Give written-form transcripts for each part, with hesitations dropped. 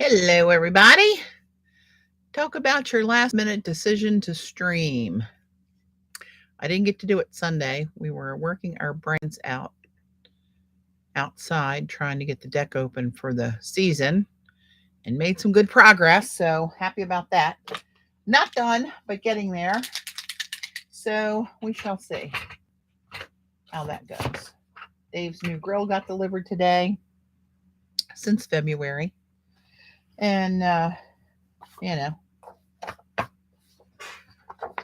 Hello, everybody. Talk about your last minute decision to stream. I didn't get to do it Sunday. We were working our brains out outside trying to get the deck open for the season and made some good progress. So happy about that. Not done, but getting there. So we shall see how that goes. Dave's new grill got delivered today since February. And, you know,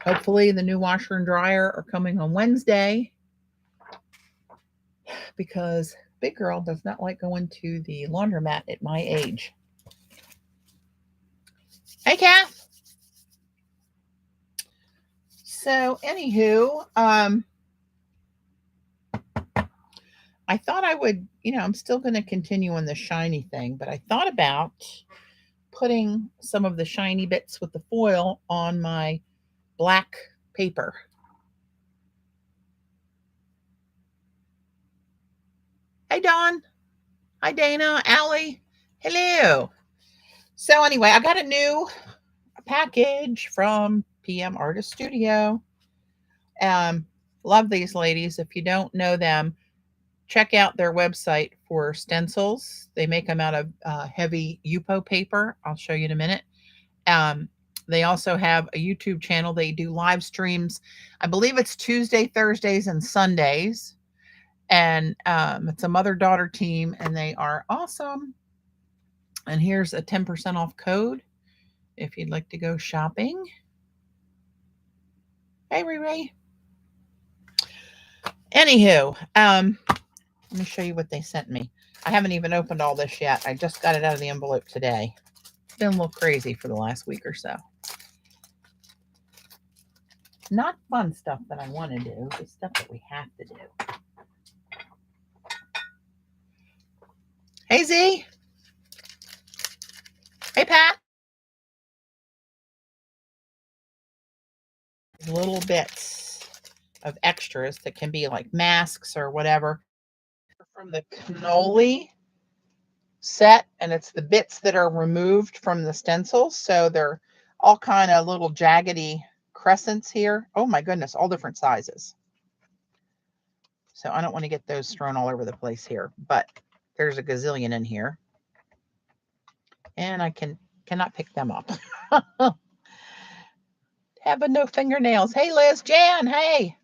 hopefully the new washer and dryer are coming on Wednesday because big girl does not like going to the laundromat at my age. Hey, Kath. So, anywho, I thought I would, I'm still going to continue on the shiny thing, but I thought about putting some of the shiny bits with the foil on my black paper. Hey, Dawn. Hi, Dana. Allie. Hello. So, anyway, I got a new package from PM Artist Studio. Love these ladies. If you don't know them, check out their website for stencils. They make them out of heavy Yupo paper. I'll show you in a minute. They also have a YouTube channel. They do live streams. I believe it's Tuesday, Thursdays, and Sundays. And it's a mother-daughter team, and they are awesome. And here's a 10% off code if you'd like to go shopping. Hey, Ray. Anywho, let me show you what they sent me. I haven't even opened all this yet. I just got it out of the envelope today. It's been a little crazy for the last week or so. Not fun stuff that I want to do, the stuff that we have to do. Hey, Z. Hey, Pat. Little bits of extras that can be like masks or whatever from the cannoli set, and it's the bits that are removed from the stencils. So they're all kind of little jaggedy crescents here. Oh my goodness, all different sizes. So I don't want to get those thrown all over the place here, but there's a gazillion in here. And I cannot pick them up. Having no fingernails. Hey, Liz, Jan, hey.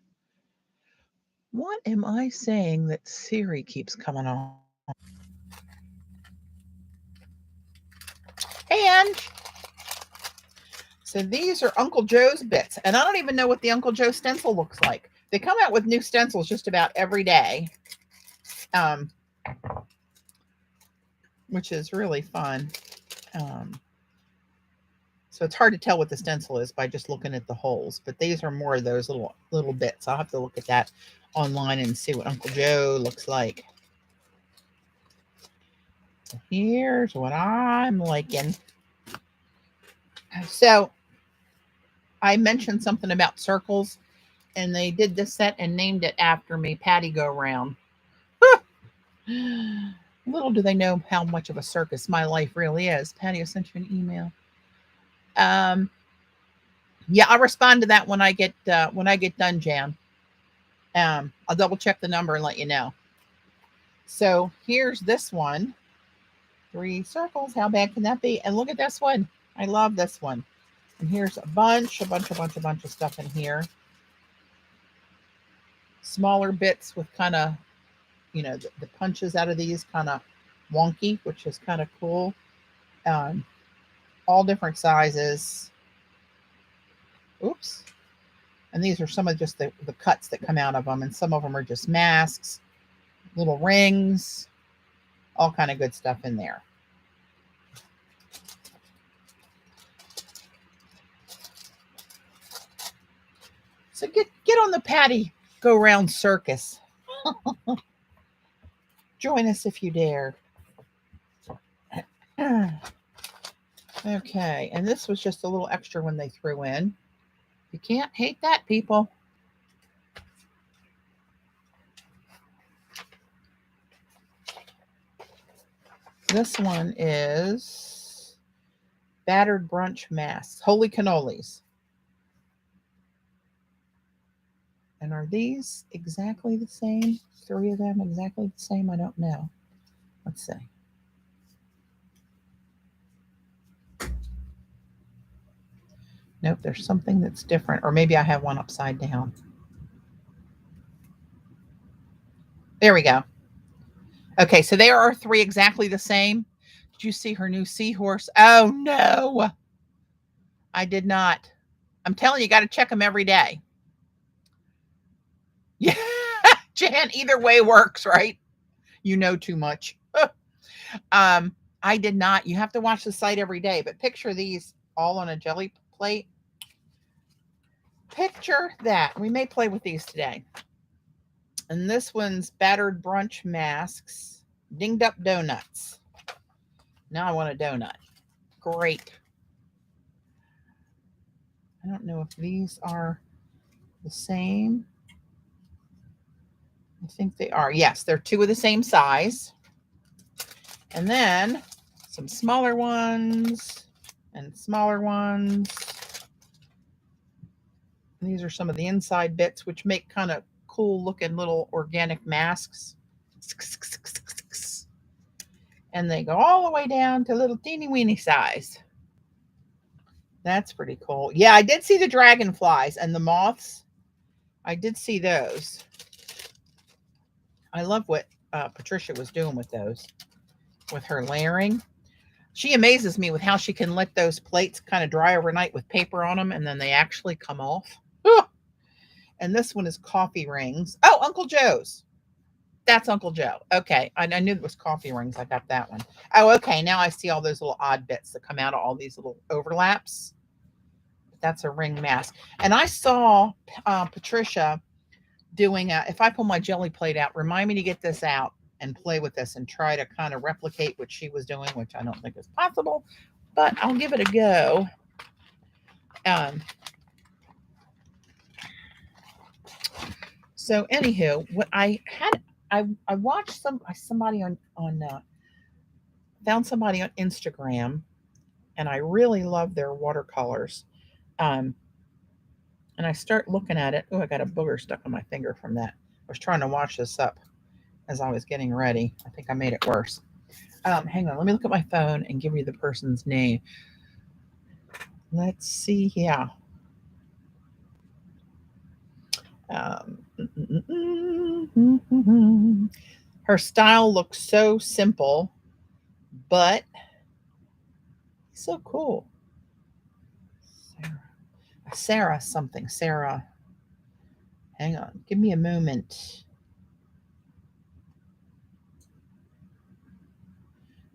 What am I saying that Siri keeps coming on? Hey, Ange. So these are Uncle Joe's bits, and I don't even know what the Uncle Joe stencil looks like. They come out with new stencils just about every day, which is really fun. So it's hard to tell what the stencil is by just looking at the holes, but these are more of those little bits. I'll have to look at that online and see what Uncle Joe looks like. So here's what I'm liking. So I mentioned something about circles, and they did this set and named it after me, Patty Go Round. Little do they know how much of a circus my life really is. Patty, I sent you an email. Yeah, I'll respond to that when I get done, Jan. I'll double check the number and let you know. So here's this one. 3 circles. How bad can that be? And look at this one. I love this one. And here's a bunch of stuff in here. Smaller bits with kind of, the punches out of these kind of wonky, which is kind of cool. All different sizes. Oops. And these are some of just the cuts that come out of them. And some of them are just masks, little rings, all kind of good stuff in there. So get on the Patty Go Round circus. Join us if you dare. Okay, and this was just a little extra when they threw in. You can't hate that, people. This one is Battered brunch masks. Holy cannolis. And are these exactly the same? 3 of them exactly the same? I don't know. Let's see. Nope, there's something that's different. Or maybe I have one upside down. There we go. Okay, so there are 3 exactly the same. Did you see her new seahorse? Oh, no. I did not. I'm telling you, got to check them every day. Yeah, Jan, either way works, right? You know too much. I did not. You have to watch the site every day, but picture these all on a jelly plate. Picture that. We may play with these today. And this one's battered brunch masks, dinged up donuts. Now I want a donut. Great. I don't know if these are the same. I think they are. Yes, they're 2 of the same size. And then some smaller ones and smaller ones. And these are some of the inside bits, which make kind of cool looking little organic masks. And they go all the way down to little teeny weeny size. That's pretty cool. Yeah, I did see the dragonflies and the moths. I did see those. I love what Patricia was doing with those, with her layering. She amazes me with how she can let those plates kind of dry overnight with paper on them, and then they actually come off. Oh! And this one is coffee rings. Oh, Uncle Joe's. That's Uncle Joe. Okay. I knew it was coffee rings. I got that one. Oh, okay. Now I see all those little odd bits that come out of all these little overlaps. That's a ring mask. And I saw Patricia doing if I pull my jelly plate out, remind me to get this out and play with this and try to kind of replicate what she was doing, which I don't think is possible, but I'll give it a go. So anywho, what I had, I watched somebody on found somebody on Instagram, and I really love their watercolors. And I start looking at it. Oh, I got a booger stuck on my finger from that. I was trying to wash this up as I was getting ready. I think I made it worse. Hang on, let me look at my phone and give you the person's name. Let's see. Yeah. Her style looks so simple, but so cool. Sarah something. Sarah. Hang on. Give me a moment.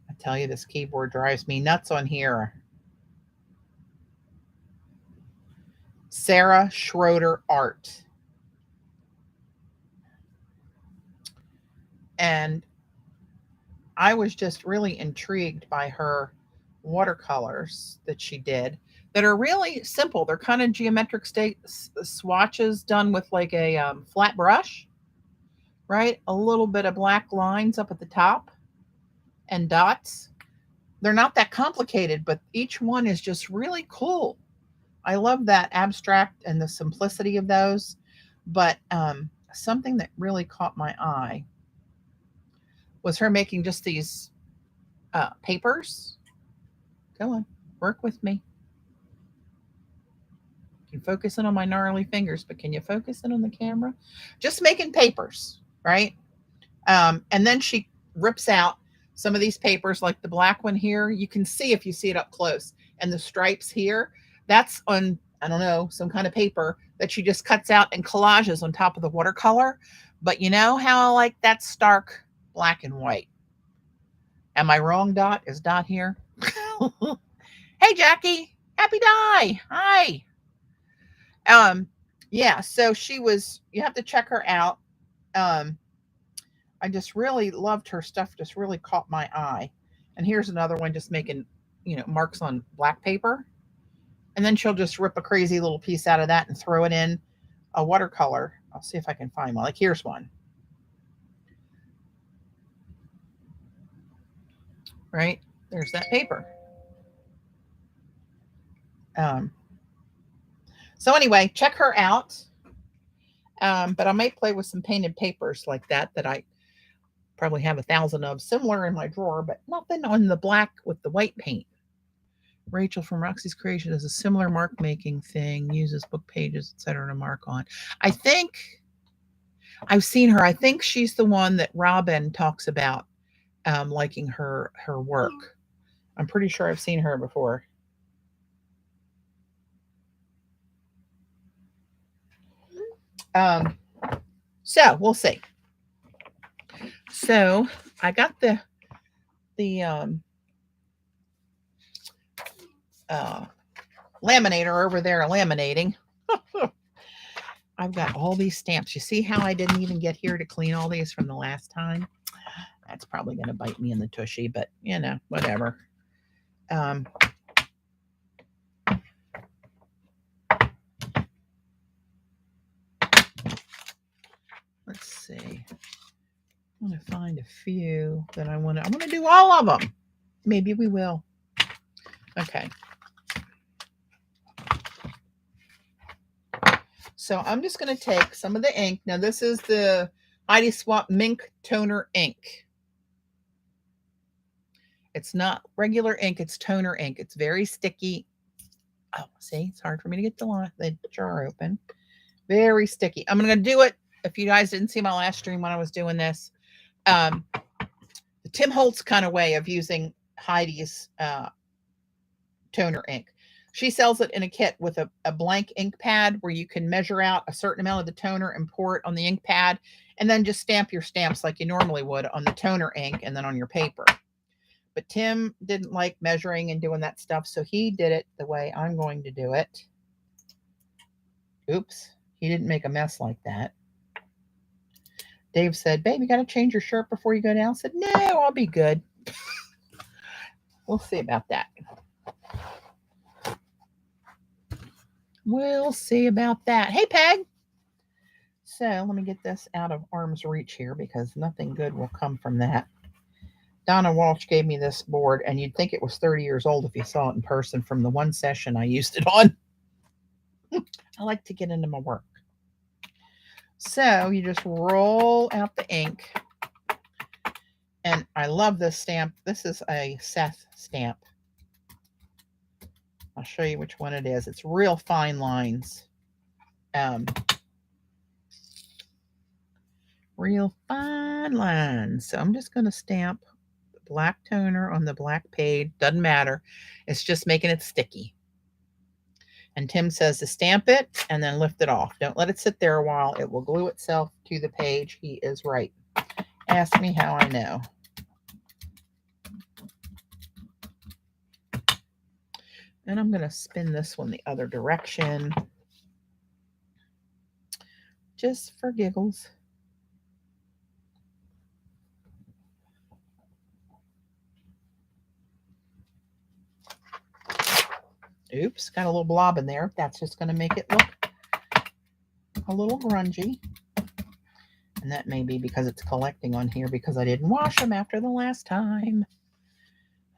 I tell you, this keyboard drives me nuts on here. Sarah Schroeder Art. And I was just really intrigued by her watercolors that she did that are really simple. They're kind of geometric swatches done with like a flat brush, right? A little bit of black lines up at the top and dots. They're not that complicated, but each one is just really cool. I love that abstract and the simplicity of those. But something that really caught my eye was her making just these papers. Go on, work with me. You can focus in on my gnarly fingers, but can you focus in on the camera? Just making papers, right? And then she rips out some of these papers, like the black one here. You can see if you see it up close. And the stripes here, that's on, I don't know, some kind of paper that she just cuts out and collages on top of the watercolor. But you know how I like that stark black and white? Am I wrong, Dot? Is Dot here? Hey, Jackie. Happy Die. Hi. Yeah, so you have to check her out. I just really loved her stuff, just really caught my eye. And here's another one just making, marks on black paper. And then she'll just rip a crazy little piece out of that and throw it in a watercolor. I'll see if I can find one. Like here's one. Right? There's that paper. So anyway, check her out. But I may play with some painted papers like that I probably have 1,000 of similar in my drawer, but nothing on the black with the white paint. Rachel from Roxy's Creation does a similar mark making thing, uses book pages, etc. to mark on. I think I've seen her. I think she's the one that Robin talks about liking her work. I'm pretty sure I've seen her before. So we'll see. So I got the laminator over there laminating. I've got all these stamps. You see how I didn't even get here to clean all these from the last time? That's probably going to bite me in the tushy, but you know, whatever. Let's see. I want to find a few that I want to do all of them. Maybe we will. Okay. So I'm just going to take some of the ink. Now this is the Heidi Swap Mink Toner ink. It's not regular ink, it's toner ink. It's very sticky. Oh, see, it's hard for me to get the jar open. Very sticky. I'm going to do it. If you guys didn't see my last stream when I was doing this, the Tim Holtz kind of way of using Heidi's toner ink. She sells it in a kit with a blank ink pad where you can measure out a certain amount of the toner and pour it on the ink pad, and then just stamp your stamps like you normally would on the toner ink and then on your paper. But Tim didn't like measuring and doing that stuff, so he did it the way I'm going to do it. Oops, he didn't make a mess like that. Dave said, babe, you got to change your shirt before you go down. I said, no, I'll be good. We'll see about that. We'll see about that. Hey, Peg. So let me get this out of arm's reach here because nothing good will come from that. Donna Walsh gave me this board, and you'd think it was 30 years old if you saw it in person from the one session I used it on. I like to get into my work. So you just roll out the ink. And I love this stamp. This is a Seth stamp. I'll show you which one it is. It's real fine lines. Real fine lines. So I'm just going to stamp black toner on the black page. Doesn't matter. It's just making it sticky. And Tim says to stamp it and then lift it off. Don't let it sit there a while. It will glue itself to the page. He is right. Ask me how I know. And I'm going to spin this one the other direction. Just for giggles. Oops, got a little blob in there. That's just going to make it look a little grungy. And that may be because it's collecting on here because I didn't wash them after the last time.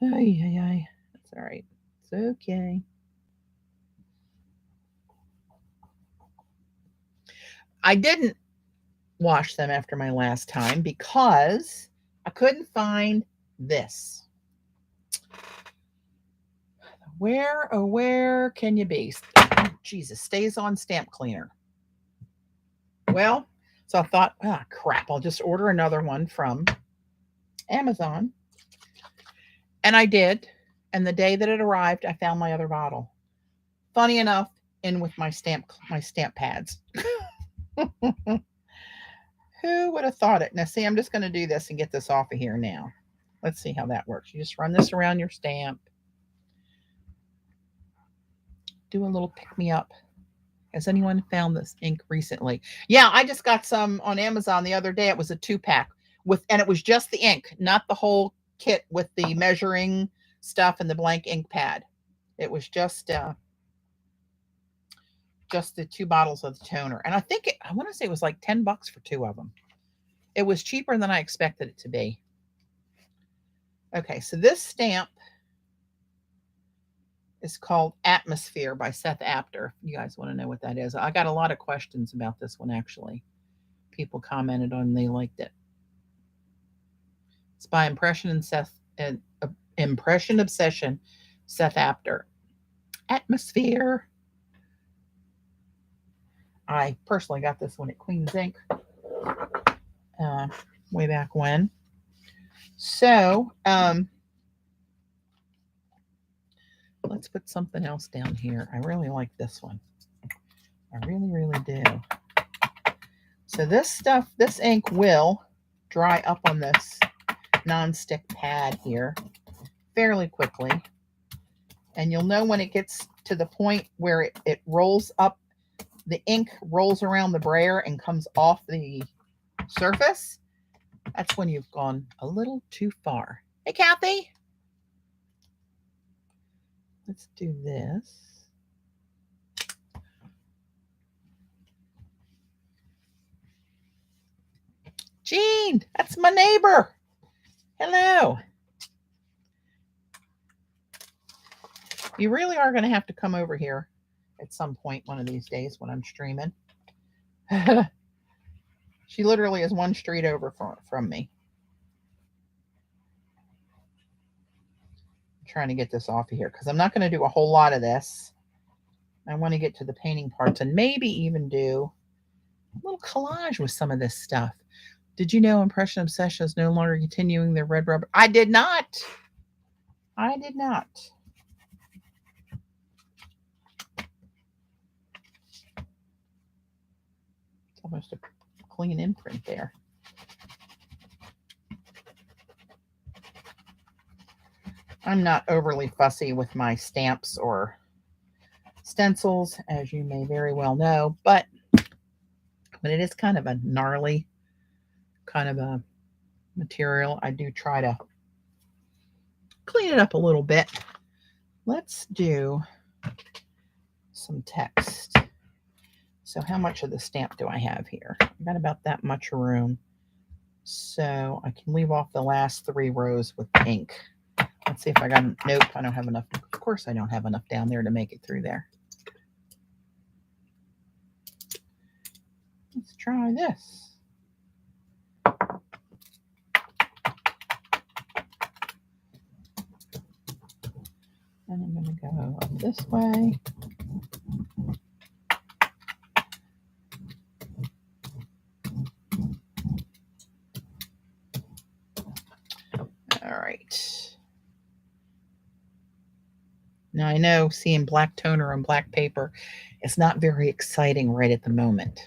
Ay, ay, ay. That's all right. It's okay. I didn't wash them after my last time because I couldn't find this. Where, oh, where can you be? Oh, Jesus, stays on stamp cleaner. Well, so I thought, ah, crap, I'll just order another one from Amazon. And I did. And the day that it arrived, I found my other bottle. Funny enough, in with my stamp pads. Who would have thought it? Now, see, I'm just going to do this and get this off of here now. Let's see how that works. You just run this around your stamp. Do a little pick-me-up. Has anyone found this ink recently? Yeah, I just got some on Amazon the other day. It was a 2-pack and it was just the ink, not the whole kit with the measuring stuff and the blank ink pad. It was just the 2 bottles of the toner. And I want to say it was like $10 for 2 of them. It was cheaper than I expected it to be. Okay, so this stamp is called Atmosphere by Seth Apter. If you guys want to know what that is. I got a lot of questions about this one, actually. People commented on they liked it. It's by Impression Obsession, Seth Apter. Atmosphere. I personally got this one at Queen's Ink way back when. So, let's put something else down here. I really like this one. I really, really do. So this ink will dry up on this nonstick pad here fairly quickly. And you'll know when it gets to the point where it rolls up, the ink rolls around the brayer and comes off the surface. That's when you've gone a little too far. Hey, Kathy. Let's do this. Jean, that's my neighbor. Hello. You really are going to have to come over here at some point one of these days when I'm streaming. She literally is one street over from me. I'm trying to get this off of here because I'm not going to do a whole lot of this. I want to get to the painting parts and maybe even do a little collage with some of this stuff. Did you know Impression Obsession is no longer continuing their red rubber? I did not. I did not. It's almost a clean imprint there. I'm not overly fussy with my stamps or stencils, as you may very well know, but when it is kind of a gnarly kind of a material, I do try to clean it up a little bit. Let's do some text. So how much of the stamp do I have here? I've got about that much room. So I can leave off the last 3 rows with ink. Let's see if I got, nope, I don't have enough. Of course I don't have enough down there to make it through there. Let's try this. And I'm going to go up this way. All right. Now I know seeing black toner on black paper is not very exciting right at the moment.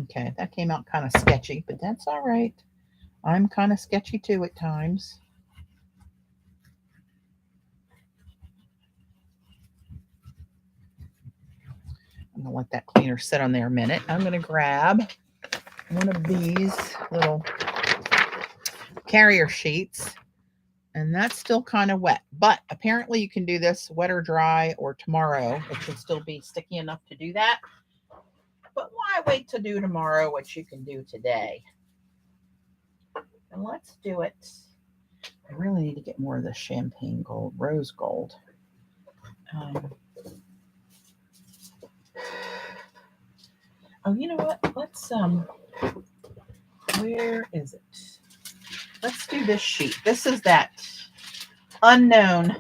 Okay, that came out kind of sketchy, but that's all right. I'm kind of sketchy too at times. I'm going to let that cleaner sit on there a minute. I'm going to grab one of these little carrier sheets, and that's still kind of wet, but apparently you can do this wet or dry or tomorrow. It should still be sticky enough to do that. But why wait to do tomorrow what you can do today? And let's do it. I really need to get more of the champagne gold, rose gold. Oh, you know what? Let's, where is it? Let's do this sheet. This is that unknown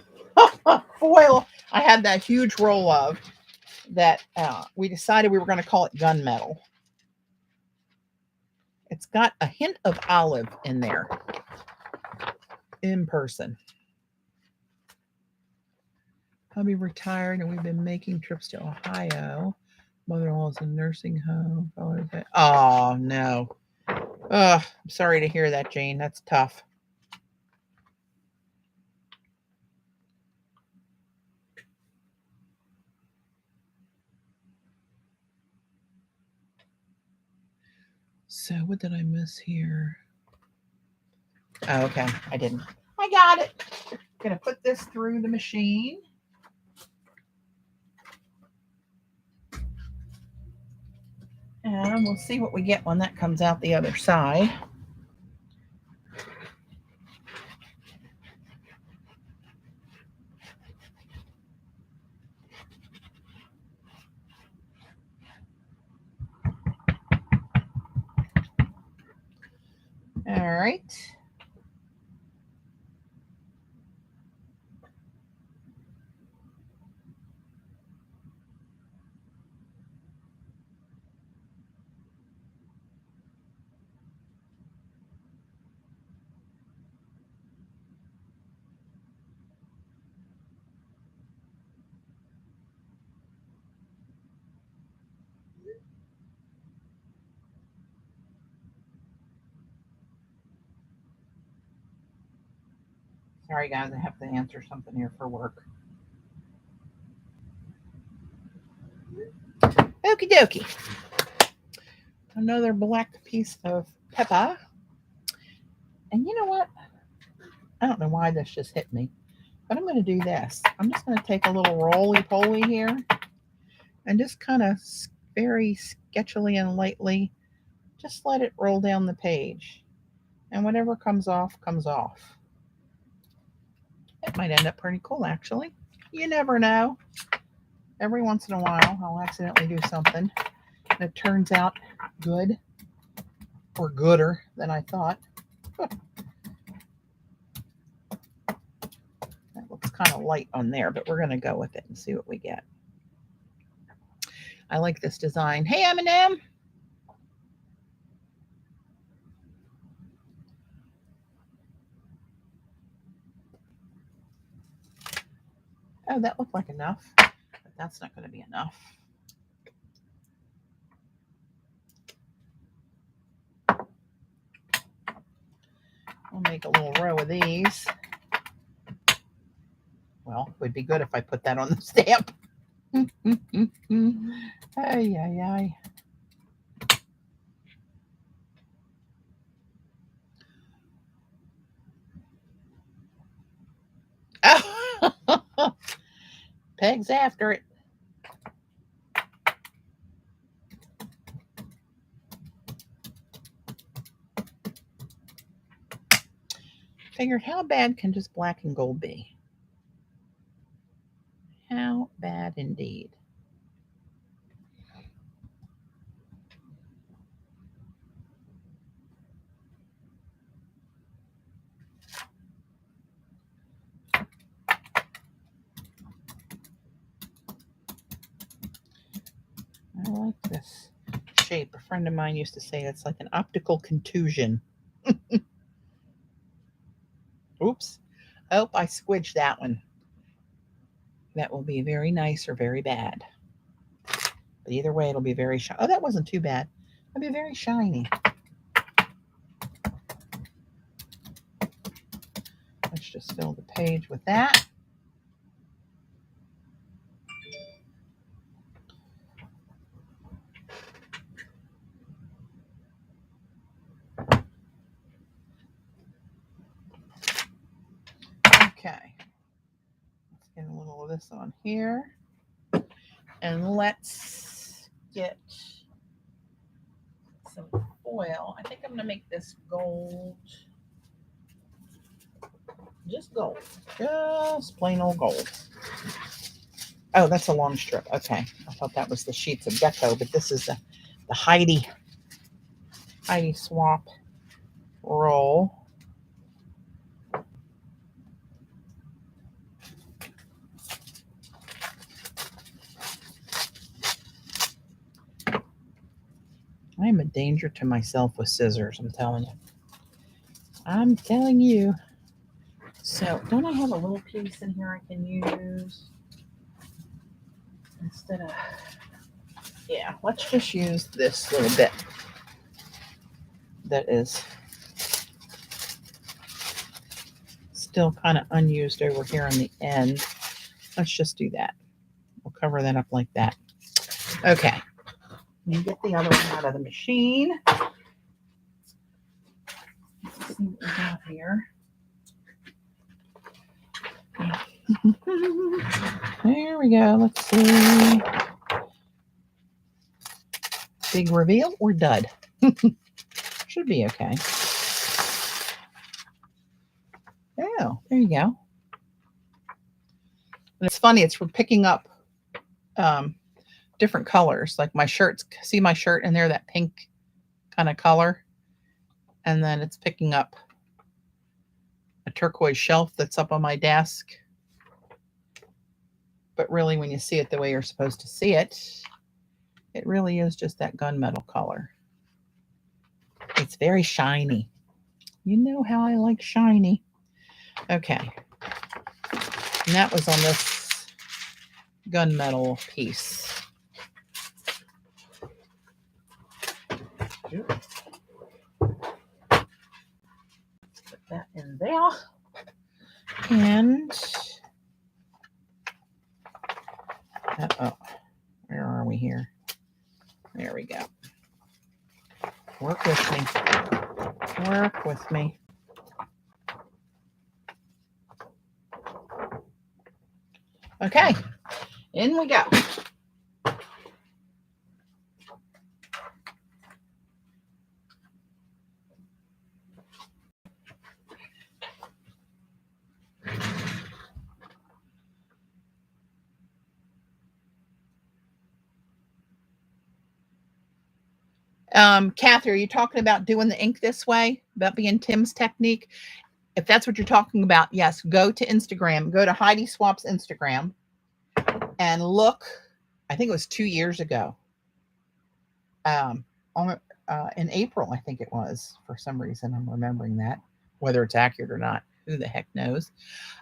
foil I had that huge roll of that we decided we were going to call it gunmetal. It's got a hint of olive in there in person. Hubby retired and we've been making trips to Ohio. Mother-in-law's in a nursing home. Oh, no. I'm sorry to hear that, Jane. That's tough. So what did I miss here? Oh, okay. I didn't. I got it. I'm going to put this through the machine. And And we'll see what we get when that comes out the other side. All right. Sorry, guys, I have to answer something here for work. Okie dokie. Another black piece of pepper. And you know what? I don't know why this just hit me, but I'm going to do this. I'm just going to take a little roly-poly here and just kind of very sketchily and lightly just let it roll down the page. And whatever comes off, comes off. It might end up pretty cool, actually. You never know. Every once in a while, I'll accidentally do something and it turns out good or gooder than I thought. That looks kind of light on there, but we're going to go with it and see what we get. I like this design. Hey, Eminem. Oh, that looked like enough, but that's not going to be enough. I'll make a little row of these. Well, it would be good if I put that on the stamp. Ay, ay, ay. Oh. Peg's after it. Figured, how bad can just black and gold be? How bad indeed. I like this shape. A friend of mine used to say it's like an optical contusion. Oops. Oh, I squidged that one. That will be very nice or very bad. But either way, it'll be very shiny. Oh, that wasn't too bad. It'll be very shiny. Let's just fill the page with that. Okay. Let's get a little of this on here. And let's get some foil. I think I'm going to make this gold. Just gold. Just plain old gold. Oh, that's a long strip. Okay. I thought that was the sheets of deco, but this is the Heidi Swap roll. I am a danger to myself with scissors, I'm telling you. I'm telling you. So, don't I have a little piece in here I can use? Instead of, yeah, let's just use this little bit that is still kind of unused over here on the end. Let's just do that. We'll cover that up like that. Okay. You get the other one out of the machine. Let's see what we got here. There we go. Let's see. Big reveal or dud? Should be okay. Oh, there you go. And it's funny, it's for picking up different colors. Like my shirts, see my shirt in there, that pink kind of color? And then it's picking up a turquoise shelf that's up on my desk. But really, when you see it the way you're supposed to see it, it really is just that gunmetal color. It's very shiny. You know how I like shiny. Okay. And that was on this gunmetal piece. Put that in there. And uh-oh, where are we here? There we go. Work with me. Work with me. Okay, in we go. Kathy, are you talking about doing the ink this way? About being Tim's technique? If that's what you're talking about, yes, go to Instagram. Go to Heidi Swap's Instagram and look. I think it was 2 years ago. In April, I think it was. For some reason, I'm remembering that. Whether it's accurate or not, who the heck knows?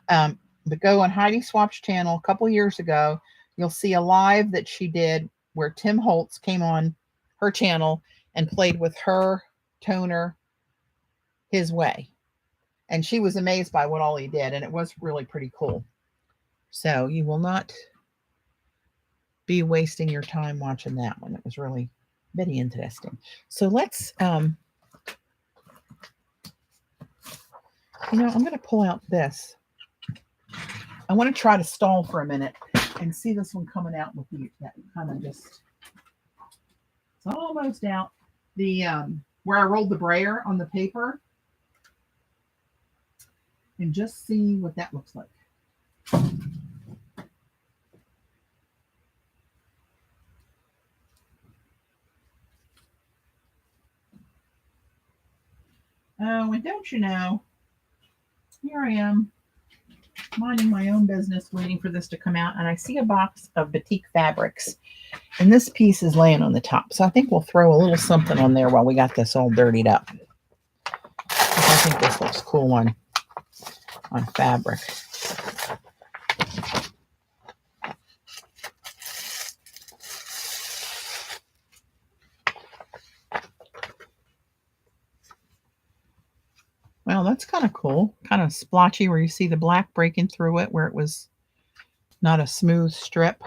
But go on Heidi Swap's channel a couple years ago. You'll see a live that she did where Tim Holtz came on her channel and played with her toner his way. And she was amazed by what all he did. And it was really pretty cool. So you will not be wasting your time watching that one. It was really very interesting. So let's, I'm going to pull out this. I want to try to stall for a minute and see this one coming out with that kind of just, it's almost out. The, where I rolled the brayer on the paper, and just see what that looks like. Oh, and don't you know, here I am, minding my own business, waiting for this to come out, and I see a box of batik fabrics, and this piece is laying on the top. So I think we'll throw a little something on there while we got this all dirtied up. I think this looks cool on fabric. Well, that's kind of cool. Kind of splotchy where you see the black breaking through it where it was not a smooth strip.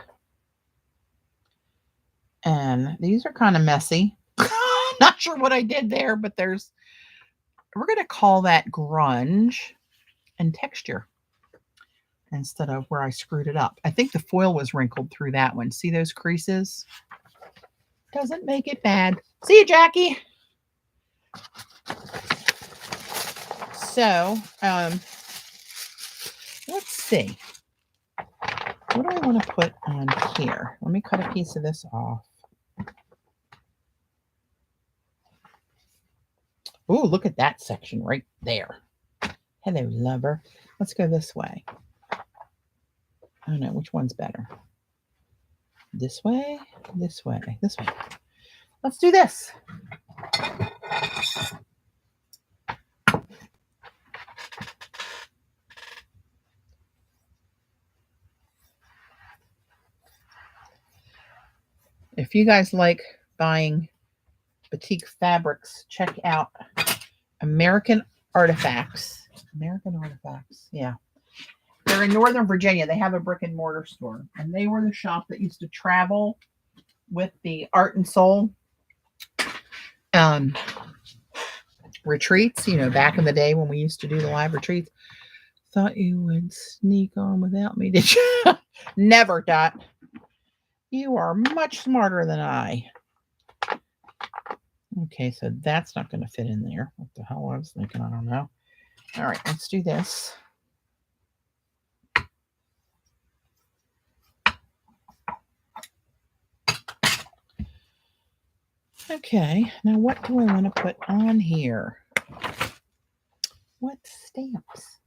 And these are kind of messy. Not sure what I did there, but we're going to call that grunge and texture instead of where I screwed it up. I think the foil was wrinkled through that one. See those creases? Doesn't make it bad. See you, Jackie. So, let's see. What do I want to put on here? Let me cut a piece of this off. Ooh, look at that section right there. Hello, lover. Let's go this way. I don't know which one's better. This way, this way, this way. Let's do this. If you guys like buying batik fabrics, check out American Artifacts. American Artifacts, yeah. They're in Northern Virginia. They have a brick and mortar store. And they were the shop that used to travel with the Art and Soul retreats, back in the day when we used to do the live retreats. Thought you would sneak on without me, did you? Never, Dot. You are much smarter than I. Okay, so that's not going to fit in there. What the hell I was thinking, I don't know. All right, let's do this. Okay, now what do I want to put on here? What stamps?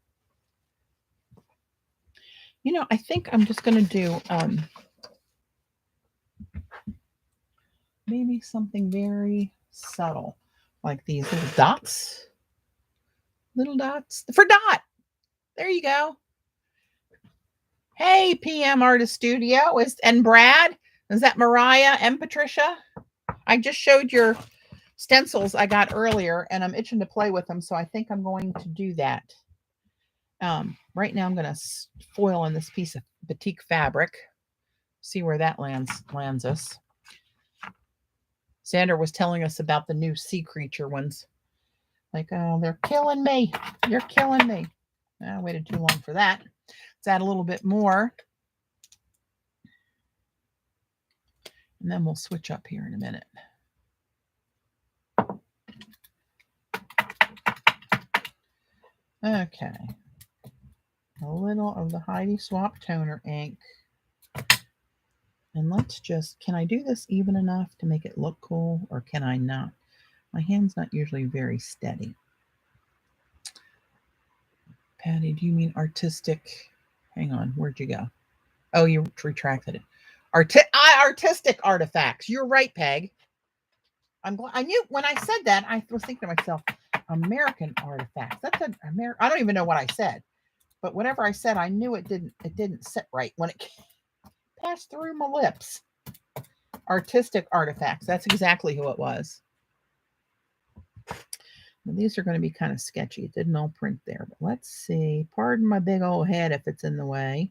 You know, I think I'm just going to do maybe something very subtle, like these little dots. Little dots. For Dot. There you go. Hey, PM Artist Studio. And Brad? Is that Mariah and Patricia? I just showed your stencils I got earlier, and I'm itching to play with them, so I think I'm going to do that. Right now I'm going to foil in this piece of batik fabric. See where that lands us. Xander was telling us about the new sea creature ones. Like, oh, they're killing me. You're killing me. I waited too long for that. Let's add a little bit more. And then we'll switch up here in a minute. Okay. A little of the Heidi Swap toner ink. And let's just, can I do this even enough to make it look cool, or can I not? My hand's not usually very steady. Patty, do you mean artistic? Hang on, where'd you go? Oh, you retracted it. Artistic artifacts. You're right, Peg. I'm glad. I knew when I said that, I was thinking to myself, American artifacts. That's an American. I don't even know what I said, but whatever I said, I knew it didn't sit right when it passed through my lips. Artistic artifacts. That's exactly who it was. Now, these are going to be kind of sketchy. It didn't all print there, but let's see. Pardon my big old head if it's in the way.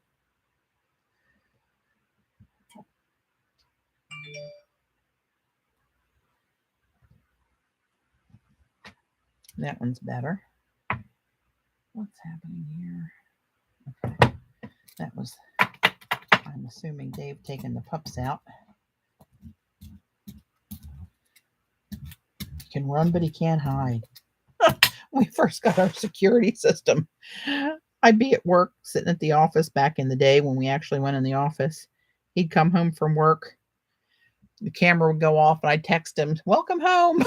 That one's better. What's happening here? Okay. That was, I'm assuming Dave taking the pups out. He can run, but he can't hide. When we first got our security system, I'd be at work, sitting at the office back in the day when we actually went in the office. He'd come home from work. The camera would go off, and I'd text him, "Welcome home."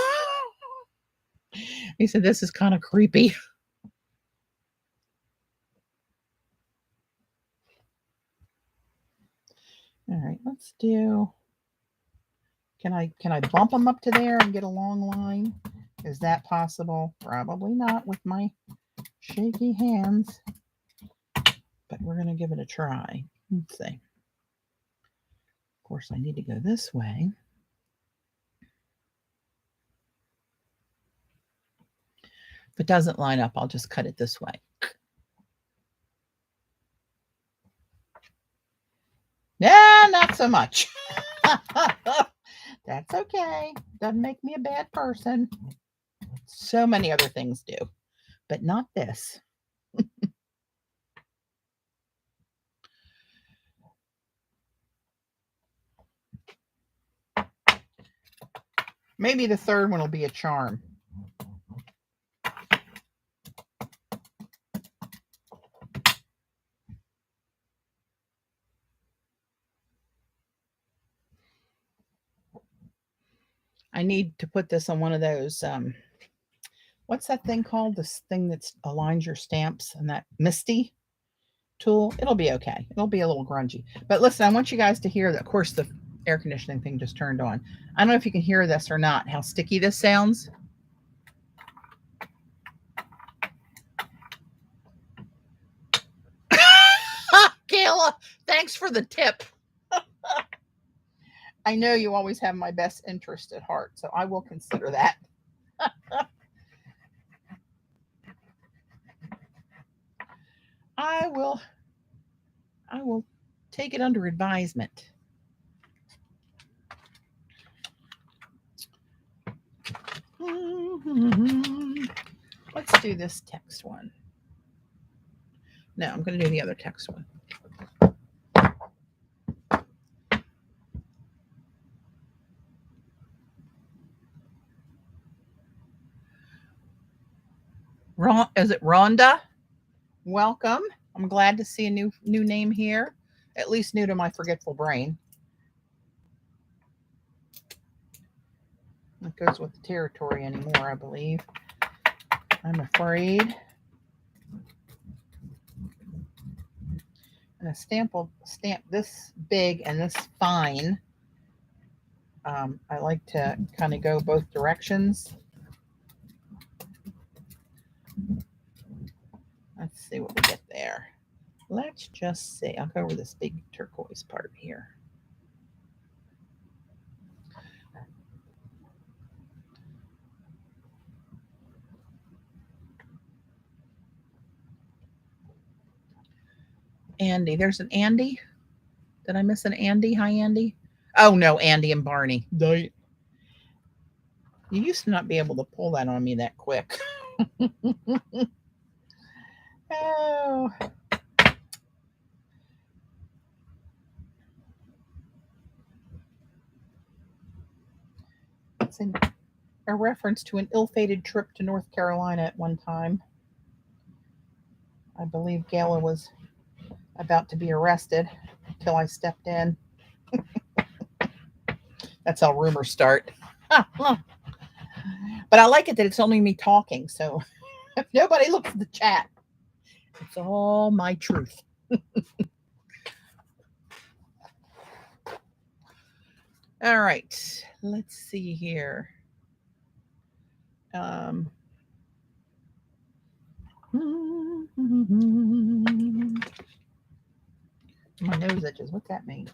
He said, "This is kind of creepy." All right, let's do. Can I bump them up to there and get a long line? Is that possible? Probably not with my shaky hands, but we're going to give it a try. Let's see. Of course, I need to go this way. If it doesn't line up, I'll just cut it this way. Yeah, not so much. That's okay. Doesn't make me a bad person. So many other things do, but not this. Maybe the third one will be a charm. I need to put this on one of those, what's that thing called? This thing that aligns your stamps, and that Misty tool. It'll be okay. It'll be a little grungy. But listen, I want you guys to hear that. Of course, the air conditioning thing just turned on. I don't know if you can hear this or not, how sticky this sounds. Kayla, thanks for the tip. I know you always have my best interest at heart, so I will consider that. I will take it under advisement. Let's do this text one. No, I'm going to do the other text one. Is it Rhonda? Welcome. I'm glad to see a new name here, at least new to my forgetful brain. It goes with the territory anymore, I believe. I'm afraid. And a stamp this big and this fine. I like to kind of go both directions. Let's see what we get there. Let's just see. I'll go over this big turquoise part here. Andy. There's an Andy. Did I miss an Andy? Hi, Andy. Oh, no, Andy and Barney. You used to not be able to pull that on me that quick. Oh. It's a reference to an ill-fated trip to North Carolina at one time. I believe Gala was about to be arrested until I stepped in. That's how rumors start. But I like it that it's only me talking, so if nobody looks at the chat, it's all my truth. All right, let's see here. My nose itches. What's that mean?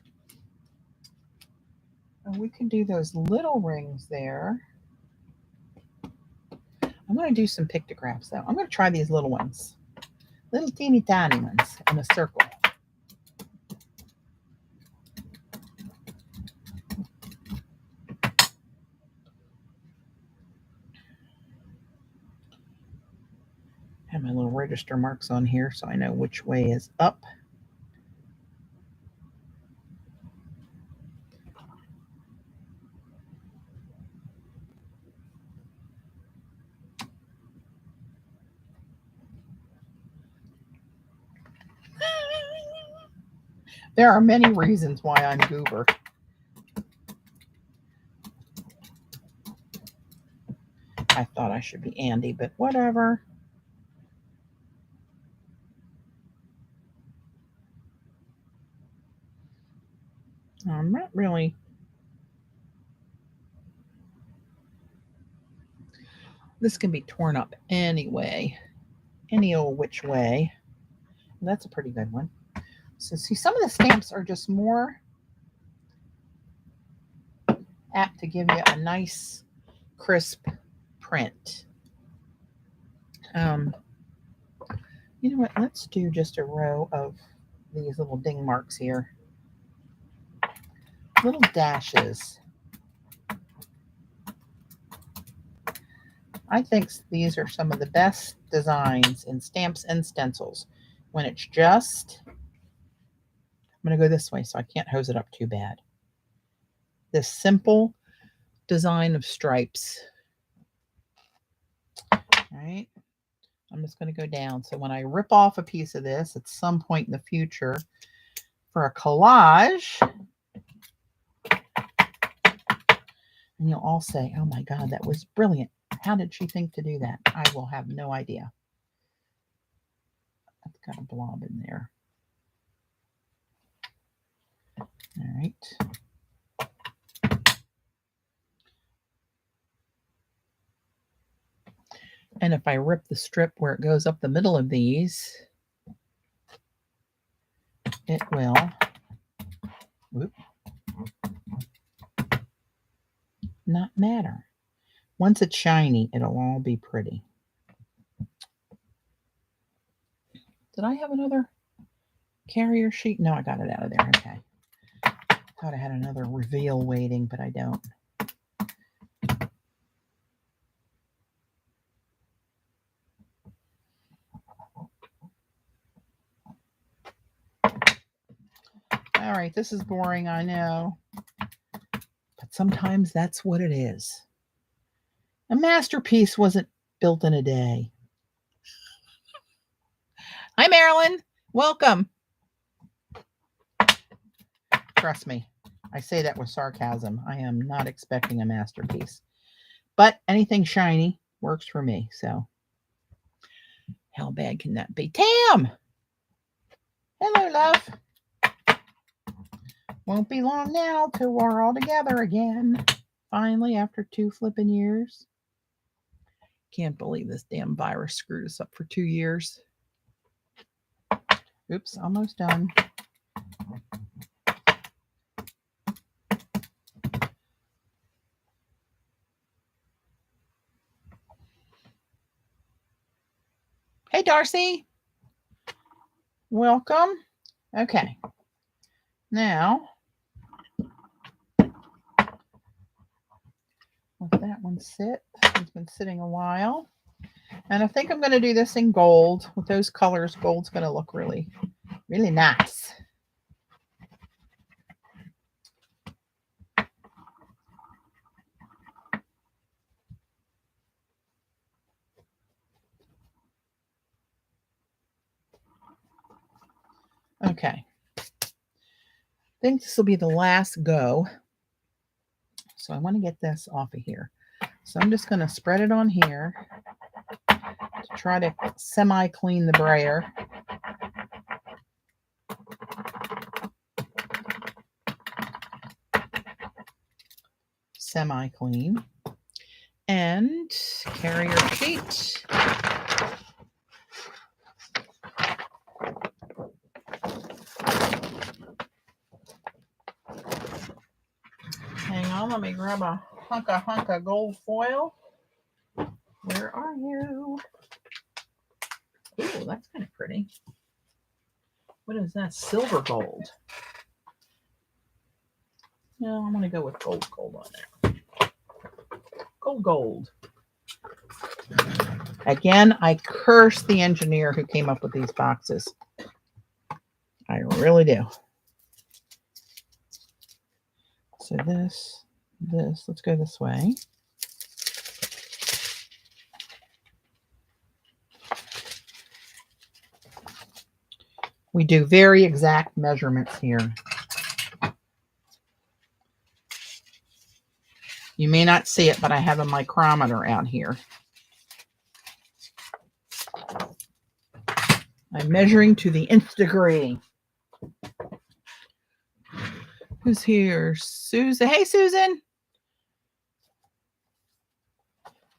Oh, we can do those little rings there. I'm going to do some pictographs, though. I'm going to try these little ones. Little teeny tiny ones in a circle. Have my little register marks on here so I know which way is up. There are many reasons why I'm Goober. I thought I should be Andy, but whatever. I'm not really. This can be torn up anyway, any old which way. That's a pretty good one. So see, some of the stamps are just more apt to give you a nice, crisp print. You know what? Let's do just a row of these little ding marks here. Little dashes. I think these are some of the best designs in stamps and stencils. When it's just, I'm going to go this way so I can't hose it up too bad. This simple design of stripes. All right. I'm just going to go down. So when I rip off a piece of this at some point in the future for a collage, and you'll all say, oh my God, that was brilliant. How did she think to do that? I will have no idea. I've got a blob in there. All right. And if I rip the strip where it goes up the middle of these, it will not matter. Once it's shiny, it'll all be pretty. Did I have another carrier sheet? No, I got it out of there. Okay. Thought I had another reveal waiting, but I don't. All right, this is boring, I know. But sometimes that's what it is. A masterpiece wasn't built in a day. Hi, Marilyn. Welcome. Trust me, I say that with sarcasm. I am not expecting a masterpiece. But anything shiny works for me, so how bad can that be? Tam! Hello, love. Won't be long now till we're all together again. Finally, after 2 flipping years. Can't believe this damn virus screwed us up for 2 years. Oops, almost done. Hey, Darcy. Welcome. Okay. Now, let that one sit. It's been sitting a while. And I think I'm going to do this in gold. With those colors, gold's going to look really, really nice. Okay. I think this will be the last go. So I want to get this off of here. So I'm just going to spread it on here to try to semi-clean the brayer. Semi-clean. And carrier sheet. Hang on, let me grab a hunk of gold foil. Where are you? Ooh, that's kind of pretty. What is that? Silver gold. No, I'm going to go with gold on there. Gold. Again, I curse the engineer who came up with these boxes. I really do. So this, let's go this way. We do very exact measurements here. You may not see it, but I have a micrometer out here. I'm measuring to the nth degree. Who's here? Susan. Hey, Susan.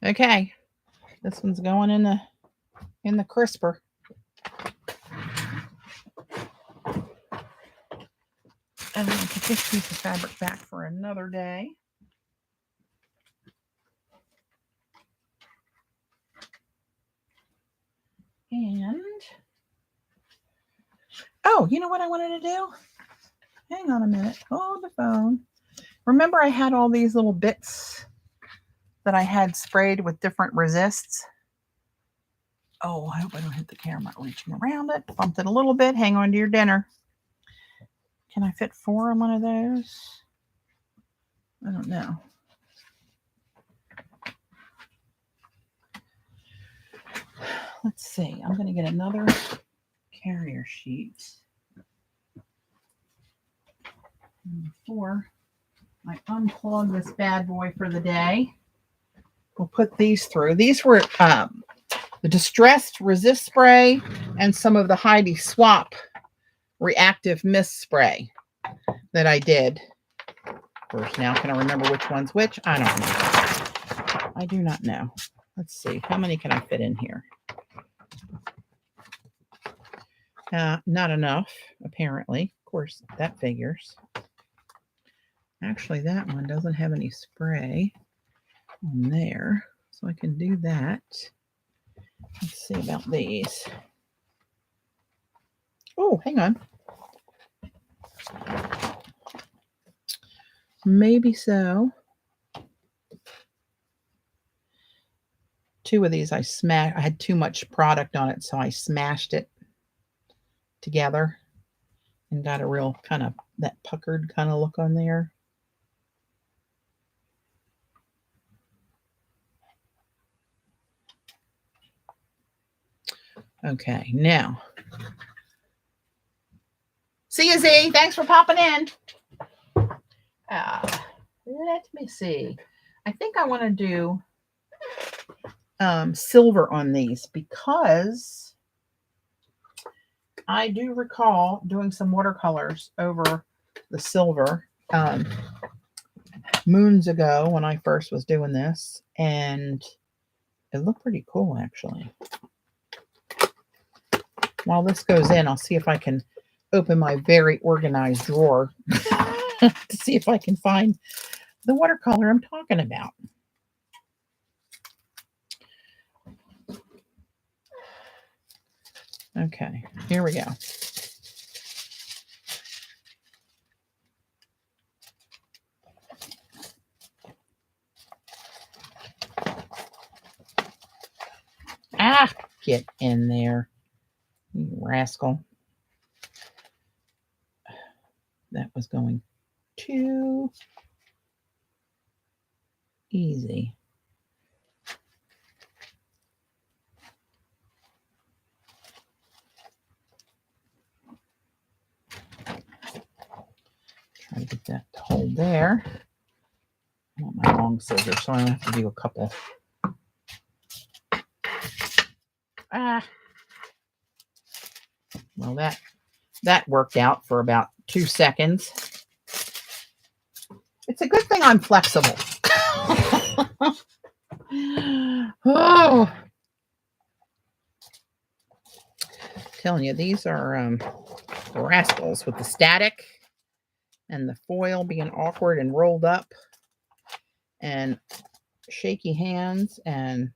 Okay. This one's going in the crisper. And I'm going to put this piece of fabric back for another day. And, oh, you know what I wanted to do? Hang on a minute. Hold the phone. Remember I had all these little bits that I had sprayed with different resists? Oh, I hope I don't hit the camera reaching around it. Bumped it a little bit. Hang on to your dinner. Can I fit 4 on one of those? I don't know. Let's see. I'm going to get another carrier sheet. Before I unplug this bad boy for the day, we'll put these through. These were the distressed resist spray and some of the Heidi Swap reactive mist spray that I did. First, now can I remember which one's which? I don't know. I do not know. Let's see. How many can I fit in here? Not enough, apparently. Of course, that figures. Actually, that one doesn't have any spray on there, so I can do that. Let's see about these. Oh, hang on. Maybe so. 2 of these I smashed. I had too much product on it, so I smashed it together and got a real kind of that puckered kind of look on there. Okay, now See you, Z. Thanks for popping in. Let me see. I think I want to do silver on these because I do recall doing some watercolors over the silver moons ago when I first was doing this, and it looked pretty cool actually. While this goes in, I'll see if I can open my very organized drawer to see if I can find the watercolor I'm talking about. Okay, here we go. Ah, get in there, you rascal. That was going too easy. Try to get that to hold there. I want my long scissors, so I have to do a couple. Well, that worked out for about 2 seconds. It's a good thing I'm flexible. Oh, telling you, these are rascals with the static and the foil being awkward and rolled up and shaky hands and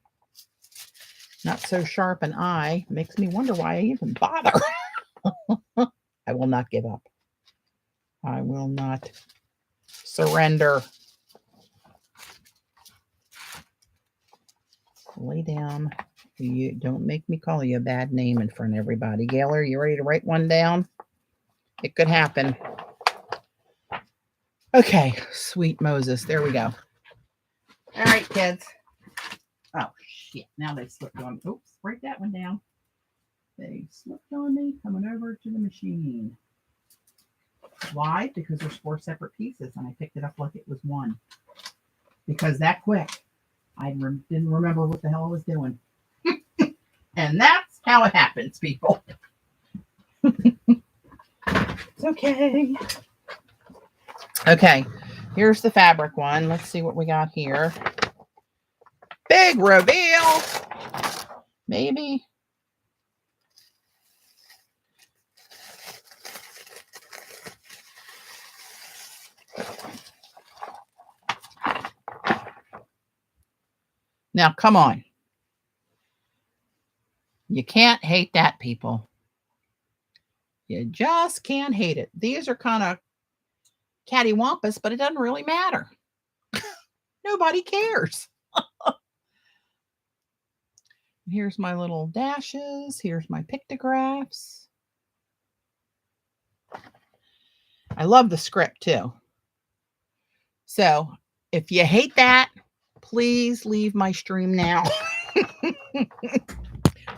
not so sharp an eye. Makes me wonder why I even bother. I will not give up. I will not surrender. Lay down. You don't make me call you a bad name in front of everybody. Gaylor, you ready to write one down? It could happen. Okay, sweet Moses. There we go. All right, kids. Oh, shit. Now they slipped on me. Oops, break that one down. They slipped on me coming over to the machine. Why? Because there's 4 separate pieces, and I picked it up like it was one. Because that quick, I didn't remember what the hell I was doing. And that's how it happens, people. It's okay. Okay, here's the fabric one. Let's see what we got here. Big reveal. Maybe. Now, come on. You can't hate that, people. You just can't hate it. These are kind of cattywampus, but it doesn't really matter. Nobody cares. Here's my little dashes. Here's my pictographs. I love the script too. So if you hate that, please leave my stream now.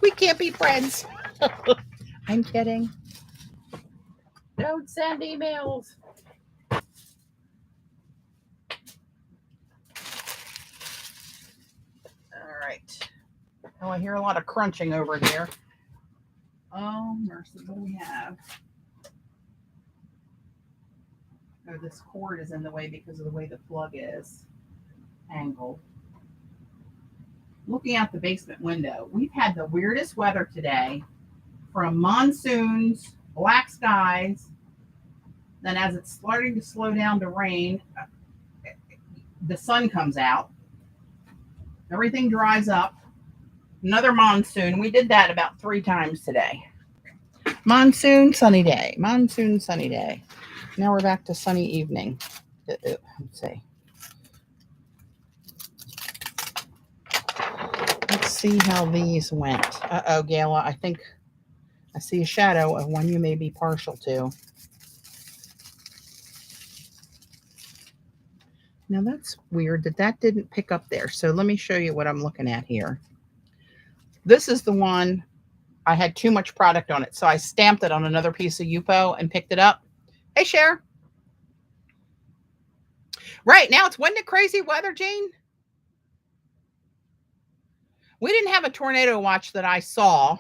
We can't be friends. I'm kidding. Don't send emails. All right. Oh, I hear a lot of crunching over here. Oh, mercy. What do we have? Oh, this cord is in the way because of the way the plug is angled. Looking out the basement window, we've had the weirdest weather today, from monsoons, black skies. Then as it's starting to slow down to rain, the sun comes out. Everything dries up. Another monsoon. We did that about 3 times today. Monsoon, sunny day. Monsoon, sunny day. Now we're back to sunny evening. Let's see. Let's see how these went. Uh-oh, Gayla, I think I see a shadow of one you may be partial to. Now that's weird that didn't pick up there. So let me show you what I'm looking at here. This is the one I had too much product on it. So I stamped it on another piece of Yupo and picked it up. Hey, Cher. Right now, wasn't it crazy weather, Jane? We didn't have a tornado watch that I saw.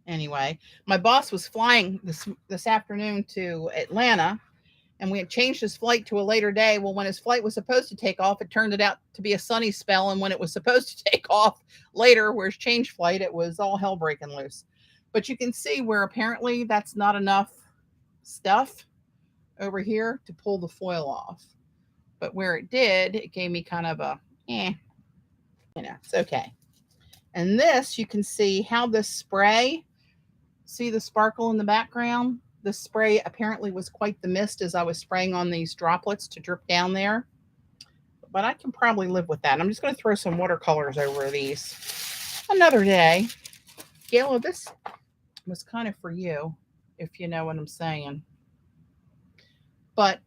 Anyway, my boss was flying this afternoon to Atlanta, and we had changed his flight to a later day. Well, when his flight was supposed to take off, it turned out to be a sunny spell, and when it was supposed to take off later, where his change flight, it was all hell breaking loose. But you can see where apparently that's not enough stuff over here to pull the foil off. But where it did, it gave me kind of a, it's okay. And this, you can see how this spray, see the sparkle in the background? The spray apparently was quite the mist as I was spraying on these droplets to drip down there. But I can probably live with that. I'm just going to throw some watercolors over these another day. Gayla, this was kind of for you, if you know what I'm saying. But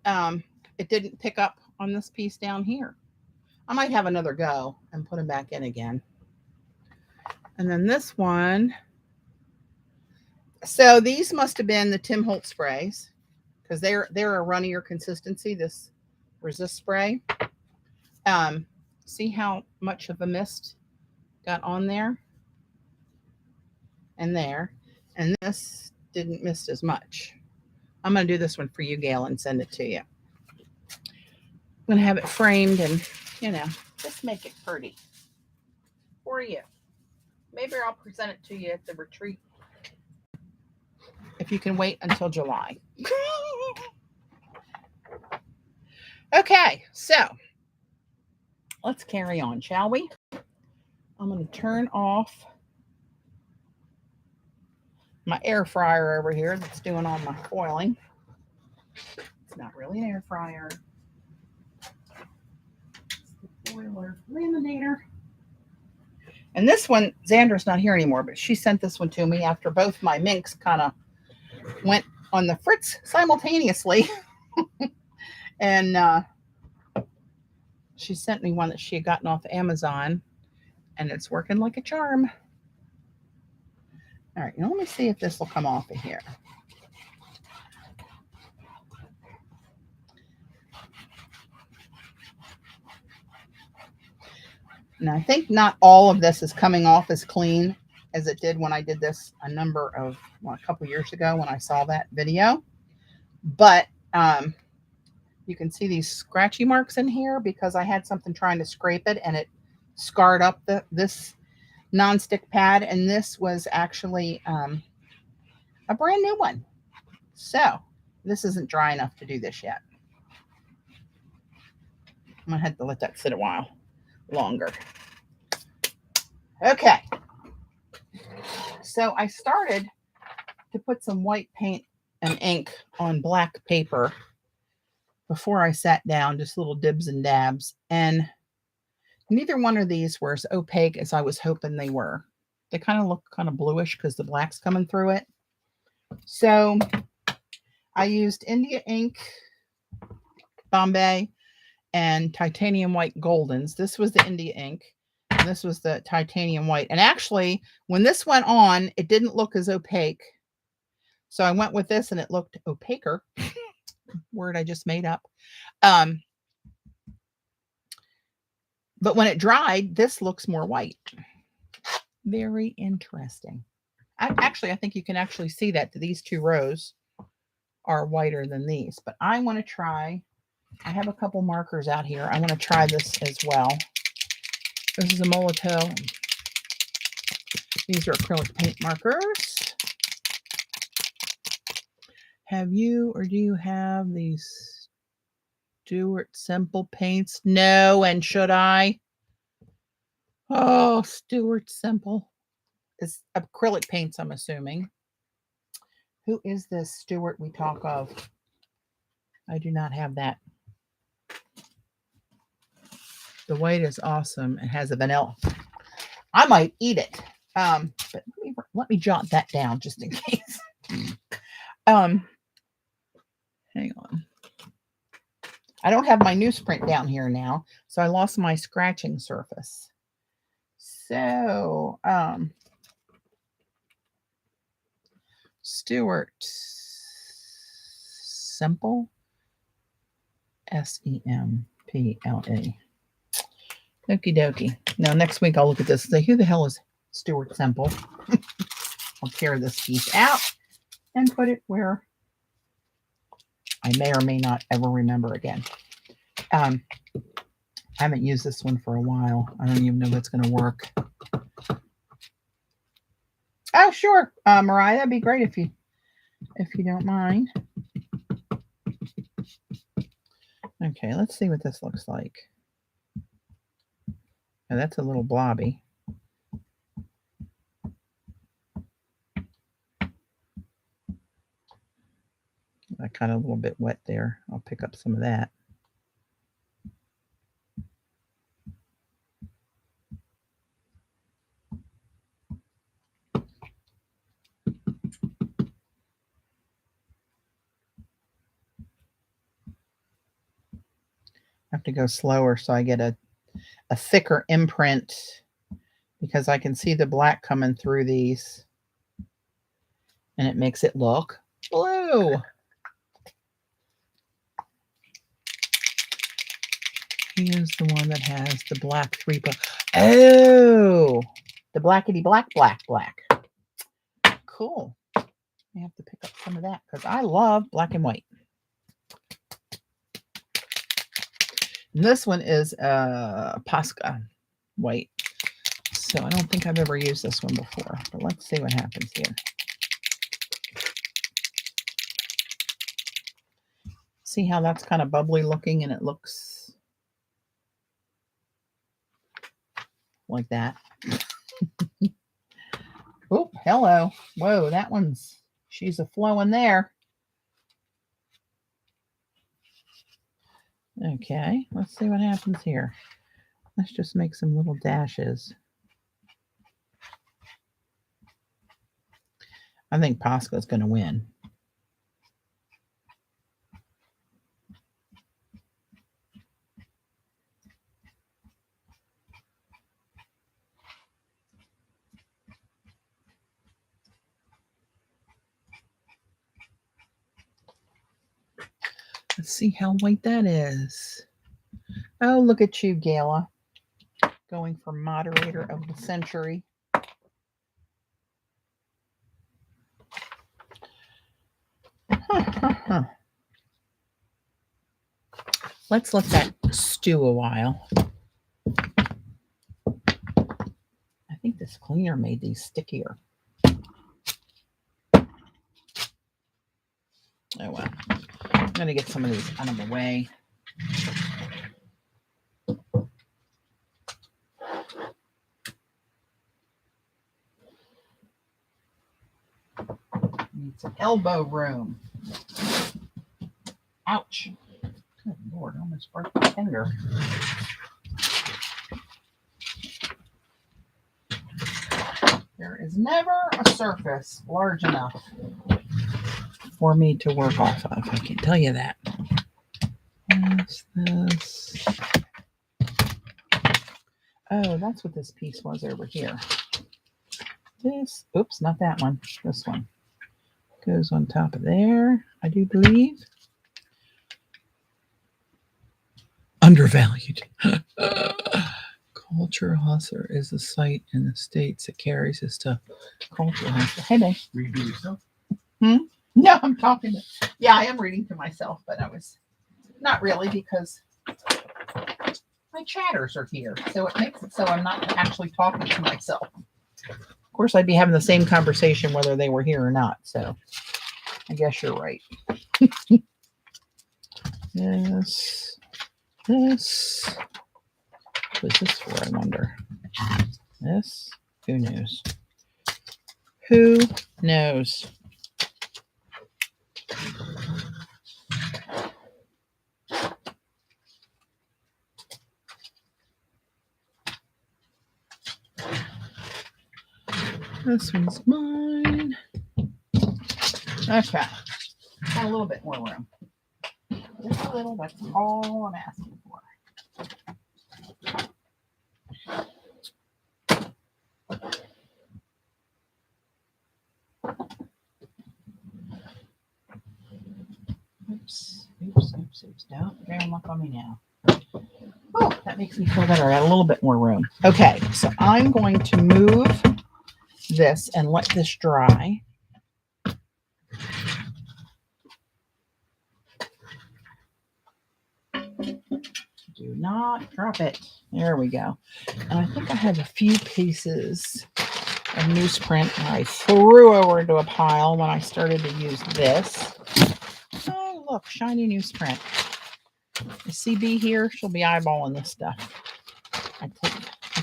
it didn't pick up on this piece down here. I might have another go and put them back in again. And then this one. So these must have been the Tim Holtz sprays because they're a runnier consistency, this resist spray. See how much of a mist got on there and there. And this didn't mist as much. I'm going to do this one for you, Gail, and send it to you. I'm going to have it framed and, just make it pretty for you. Maybe I'll present it to you at the retreat if you can wait until July. Okay, so let's carry on, shall we? I'm going to turn off my air fryer over here that's doing all my foiling. It's not really an air fryer. It's the foiler laminator. And this one, Xandra's not here anymore, but she sent this one to me after both my minks kind of went on the fritz simultaneously. And she sent me one that she had gotten off Amazon, and it's working like a charm. All right, now let me see if this will come off of here. Now, I think not all of this is coming off as clean as it did when I did this a couple years ago when I saw that video. But you can see these scratchy marks in here because I had something trying to scrape it and it scarred up this nonstick pad. And this was actually a brand new one. So this isn't dry enough to do this yet. I'm going to have to let that sit a while longer. Okay. So I started to put some white paint and ink on black paper before I sat down, just little dibs and dabs. And neither one of these were as opaque as I was hoping they were. They kind of look kind of bluish because the black's coming through it. So I used India ink, Bombay, and titanium white goldens. This was the India ink, and this was the titanium white. And actually, when this went on, it didn't look as opaque. So I went with this, and it looked opaquer. Word I just made up. But when it dried, this looks more white. Very interesting. Actually, I think you can actually see that these two rows are whiter than these. But I want to try. I have a couple markers out here. I want to try this as well. This is a Molotow. These are acrylic paint markers. Have you or do you have these Stuart Simple paints? No, and should I? Oh, Stuart Simple. It's acrylic paints, I'm assuming. Who is this Stuart we talk of? I do not have that. The white is awesome. It has a vanilla. I might eat it. But let me jot that down just in case. Hang on. I don't have my newsprint down here now, so I lost my scratching surface. So, Stewart Semple. S-E-M-P-L-E. Okie dokie. Now, next week I'll look at this and say, who the hell is Stewart Semple? I'll tear this piece out and put it where I may or may not ever remember again. I haven't used this one for a while. I don't even know if it's going to work. Oh, sure, Mariah, that'd be great if you don't mind. Okay, let's see what this looks like. Now, that's a little blobby. I got a little bit wet there. I'll pick up some of that. I have to go slower so I get a thicker imprint, because I can see the black coming through these and it makes it look blue. He is the one that has the black 3. Oh, the blackety black. Cool. I have to pick up some of that because I love black and white. And this one is Posca white. So I don't think I've ever used this one before, but let's see what happens here. See how that's kind of bubbly looking and it looks like that. Oh, hello. Whoa, that one's, she's a flowing there. Okay, let's see what happens here. Let's just make some little dashes. I think Posca's going to win. Let's see how white that is. Oh, look at you, Gala. Going for moderator of the century. Let's let that stew a while. I think this cleaner made these stickier. Oh, well. I'm going to get some of these out of the way. Need some elbow room. Ouch. Good Lord, I almost broke my finger. There is never a surface large enough for me to work off of. I can tell you that. This. Oh, that's what this piece was over here. This, oops, not that one. This one goes on top of there, I do believe. Undervalued. Culture Husser is a site in the States that carries his stuff. Culture Husser. Hey, babe. Read to yourself? No, I'm talking to, yeah, I am reading to myself, but I was not really, because my chatters are here. So it makes it so I'm not actually talking to myself. Of course, I'd be having the same conversation whether they were here or not. So I guess you're right. This. What is this for, I wonder? This? Who knows? Who knows? This one's mine. Okay. Got a little bit more room. Just a little, that's all I'm asking for. Oops. Don't look on me now. Oh, that makes me feel better. I got a little bit more room. Okay, so I'm going to move this and let this dry. Do not drop it. There we go. And I think I have a few pieces of newsprint I threw over into a pile when I started to use this. Oh, look, shiny newsprint. The CB here, she'll be eyeballing this stuff. I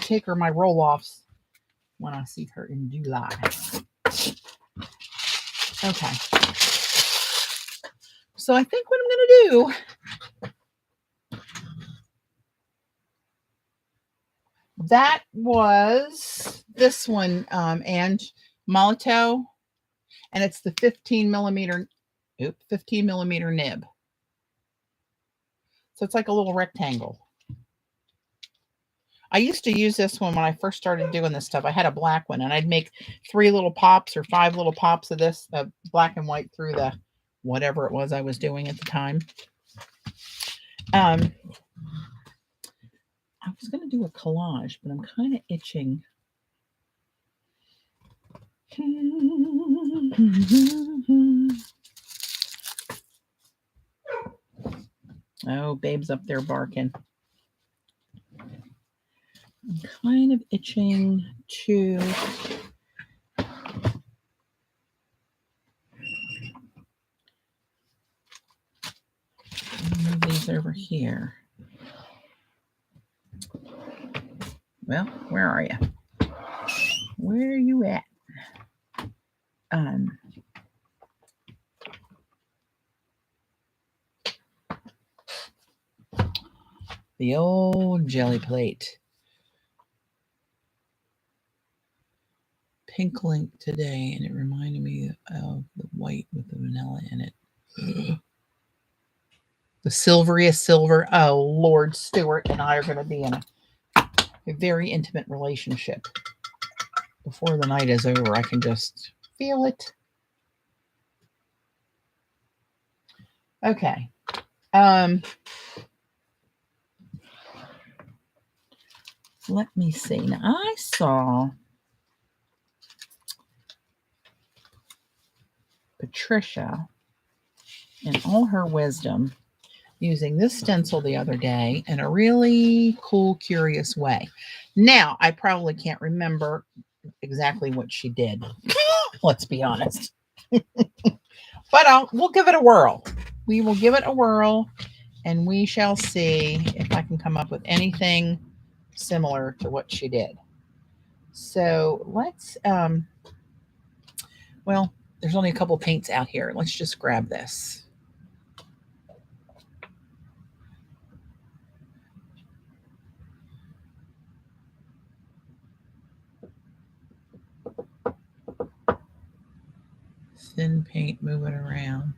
take her my roll-offs when I see her in July. Okay. So I think what I'm going to do, that was this one, and Molito, and it's the 15 millimeter nib. So it's like a little rectangle. I used to use this one when I first started doing this stuff. I had a black one, and I'd make 3 little pops or 5 little pops of this, black and white, through the whatever it was I was doing at the time. I was going to do a collage, but I'm kind of itching. Oh, babe's up there barking. I'm kind of itching to move these over here. Well, where are you? Where are you at? The old jelly plate. Pink link today, and it reminded me of the white with the vanilla in it. Ugh. The silveriest silver. Oh, Lord, Stewart and I are going to be in a very intimate relationship. Before the night is over, I can just feel it. Okay. Let me see. Now, I saw Patricia, in all her wisdom, using this stencil the other day in a really cool, curious way. Now, I probably can't remember exactly what she did. Let's be honest. But we'll give it a whirl. We will give it a whirl, and we shall see if I can come up with anything similar to what she did. So let's, well, there's only a couple paints out here. Let's just grab this. Thin paint, move it around.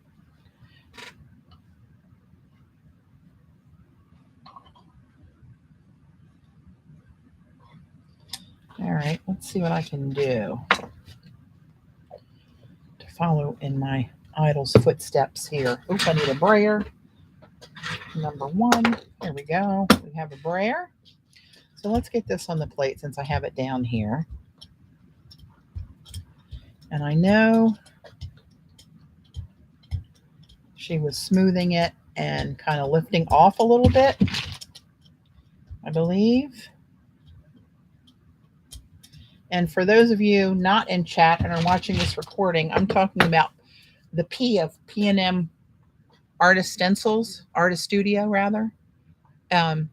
All right, let's see what I can do to follow in my idol's footsteps here. Oops, I need a brayer. Number 1. There we go. We have a brayer. So let's get this on the plate since I have it down here. And I know she was smoothing it and kind of lifting off a little bit, I believe. And for those of you not in chat and are watching this recording, I'm talking about the P of P&M Artist Stencils, Artist Studio, rather. And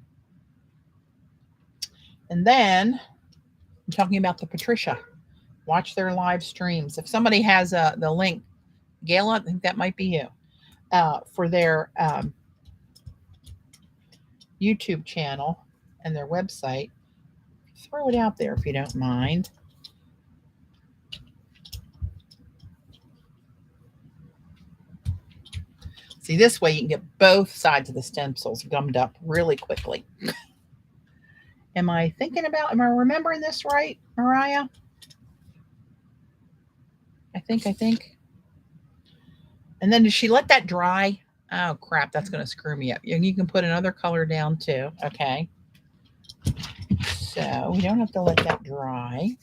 then I'm talking about the Patricia. Watch their live streams. If somebody has the link, Gayla, I think that might be you, for their YouTube channel and their website, throw it out there if you don't mind. See, this way you can get both sides of the stencils gummed up really quickly. Am I remembering this right, Mariah? I think. And then did she let that dry? Oh, crap. That's going to screw me up. You can put another color down too. Okay. So we don't have to let that dry.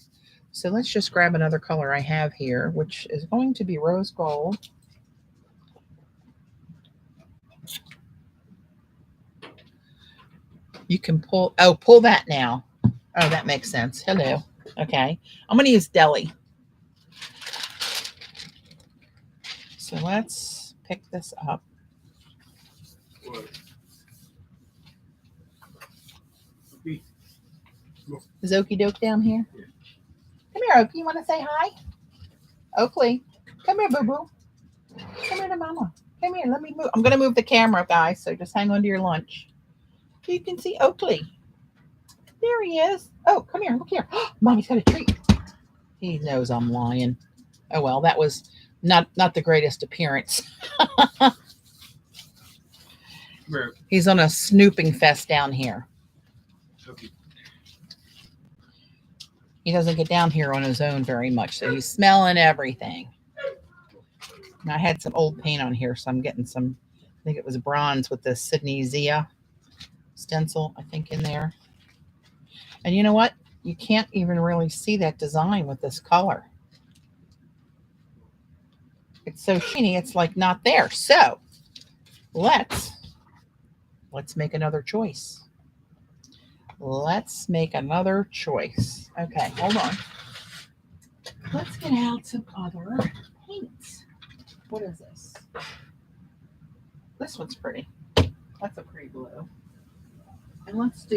So let's just grab another color I have here, which is going to be rose gold. You can pull that now. Oh, that makes sense. Hello. Okay. I'm going to use Deli. So let's pick this up. Is Okie Doke down here? Yeah. Come here, Okie. You want to say hi? Oakley. Come here, boo-boo. Come here to mama. Come here. Let me move. I'm going to move the camera, guys, so just hang on to your lunch. So you can see Oakley. There he is. Oh, come here. Look here. Mommy's got a treat. He knows I'm lying. Oh, well, that was not the greatest appearance. He's on a snooping fest down here. Okay. He doesn't get down here on his own very much, so he's smelling everything. And I had some old paint on here, so I'm getting some, I think it was bronze with the Sydney Zia stencil, I think, in there. And you know what? You can't even really see that design with this color. It's so sheeny, it's like not there. So let's make another choice. Let's make another choice. Okay, hold on. Let's get out some other paints. What is this? This one's pretty. That's a pretty blue. And let's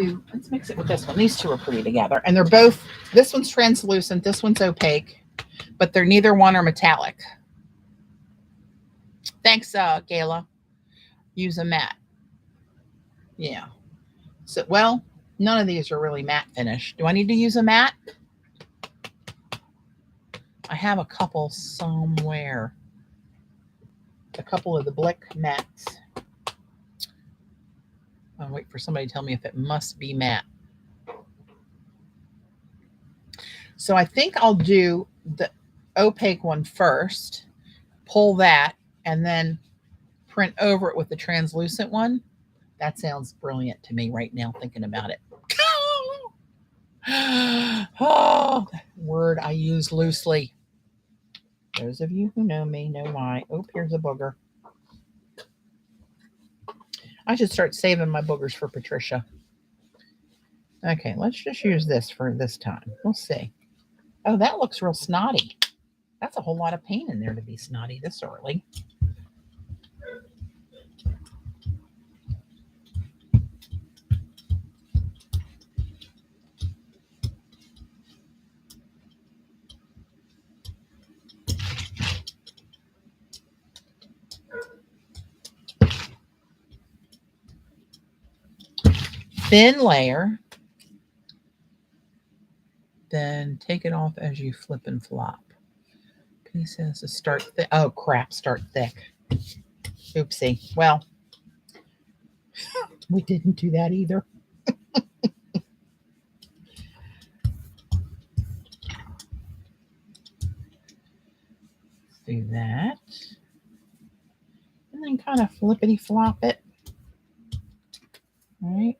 mix it with this one. These two are pretty together. And they're both, this one's translucent, this one's opaque, but they're neither one are metallic. Thanks, Gayla. Use a matte. Yeah. So, well, none of these are really matte finish. Do I need to use a matte? I have a couple somewhere. A couple of the Blick mattes. I'll wait for somebody to tell me if it must be matte. So I think I'll do the opaque one first, pull that, and then print over it with the translucent one. That sounds brilliant to me right now, thinking about it. Oh, word I use loosely. Those of you who know me know why. Oh, here's a booger. I should start saving my boogers for Patricia. Okay, let's just use this for this time. We'll see. Oh, that looks real snotty. That's a whole lot of paint in there to be snotty this early. Thin layer. Then take it off as you flip and flop. Pieces to start thick. Oh, crap, start thick. Oopsie. Well, we didn't do that either. Do that. And then kind of flippity flop it. All right.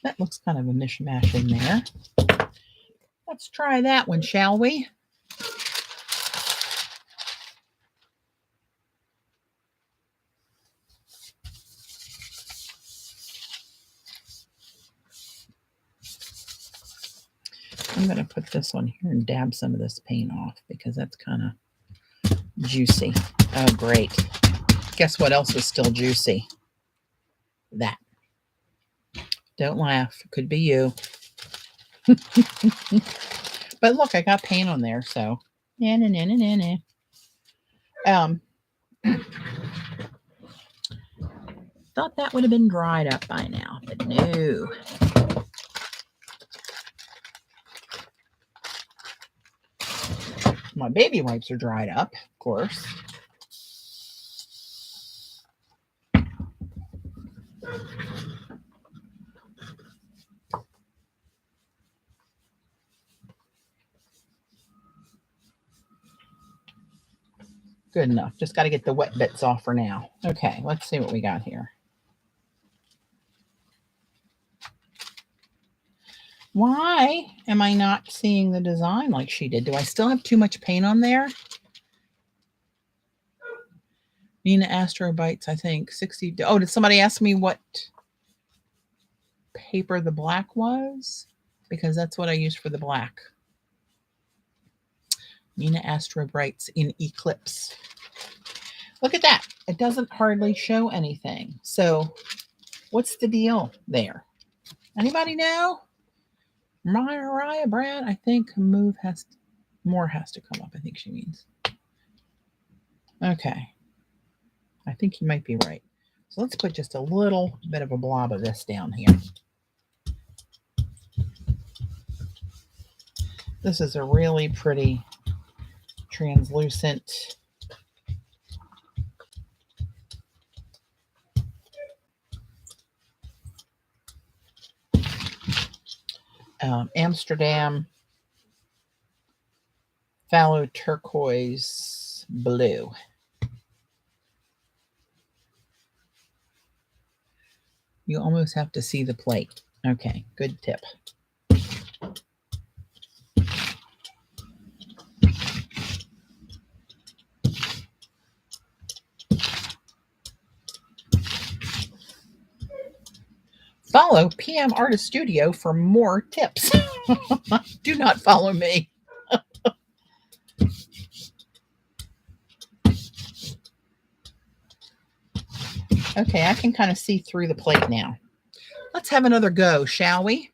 That looks kind of a mishmash in there. Let's try that one, shall we? I'm going to put this on here and dab some of this paint off because that's kind of juicy. Oh, great. Guess what else is still juicy? That. Don't laugh. It could be you. But look, I got paint on there, so. Thought that would have been dried up by now, but no. My baby wipes are dried up, of course. Good enough. Just got to get the wet bits off for now. Okay, let's see what we got here. Why am I not seeing the design like she did? Do I still have too much paint on there? Nina Astrobites, I think. 60. Oh, did somebody ask me what paper the black was? Because that's what I use for the black. Nina Astrobites in Eclipse. Look at that. It doesn't hardly show anything. So what's the deal there? Anybody know? Mariah Brad, I think more has to come up, I think she means. Okay. I think you might be right. So let's put just a little bit of a blob of this down here. This is a really pretty translucent Amsterdam Phthalo Turquoise Blue. You almost have to see the plate. Okay, good tip. Follow PM Artist Studio for more tips. Do not follow me. Okay, I can kind of see through the plate now. Let's have another go, shall we?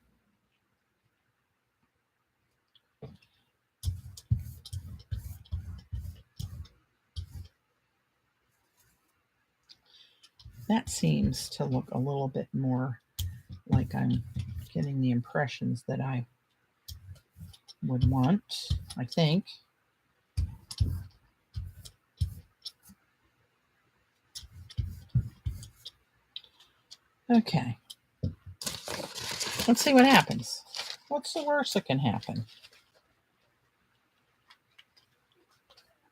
That seems to look a little bit more like I'm getting the impressions that I would want, I think. Okay. Let's see what happens. What's the worst that can happen?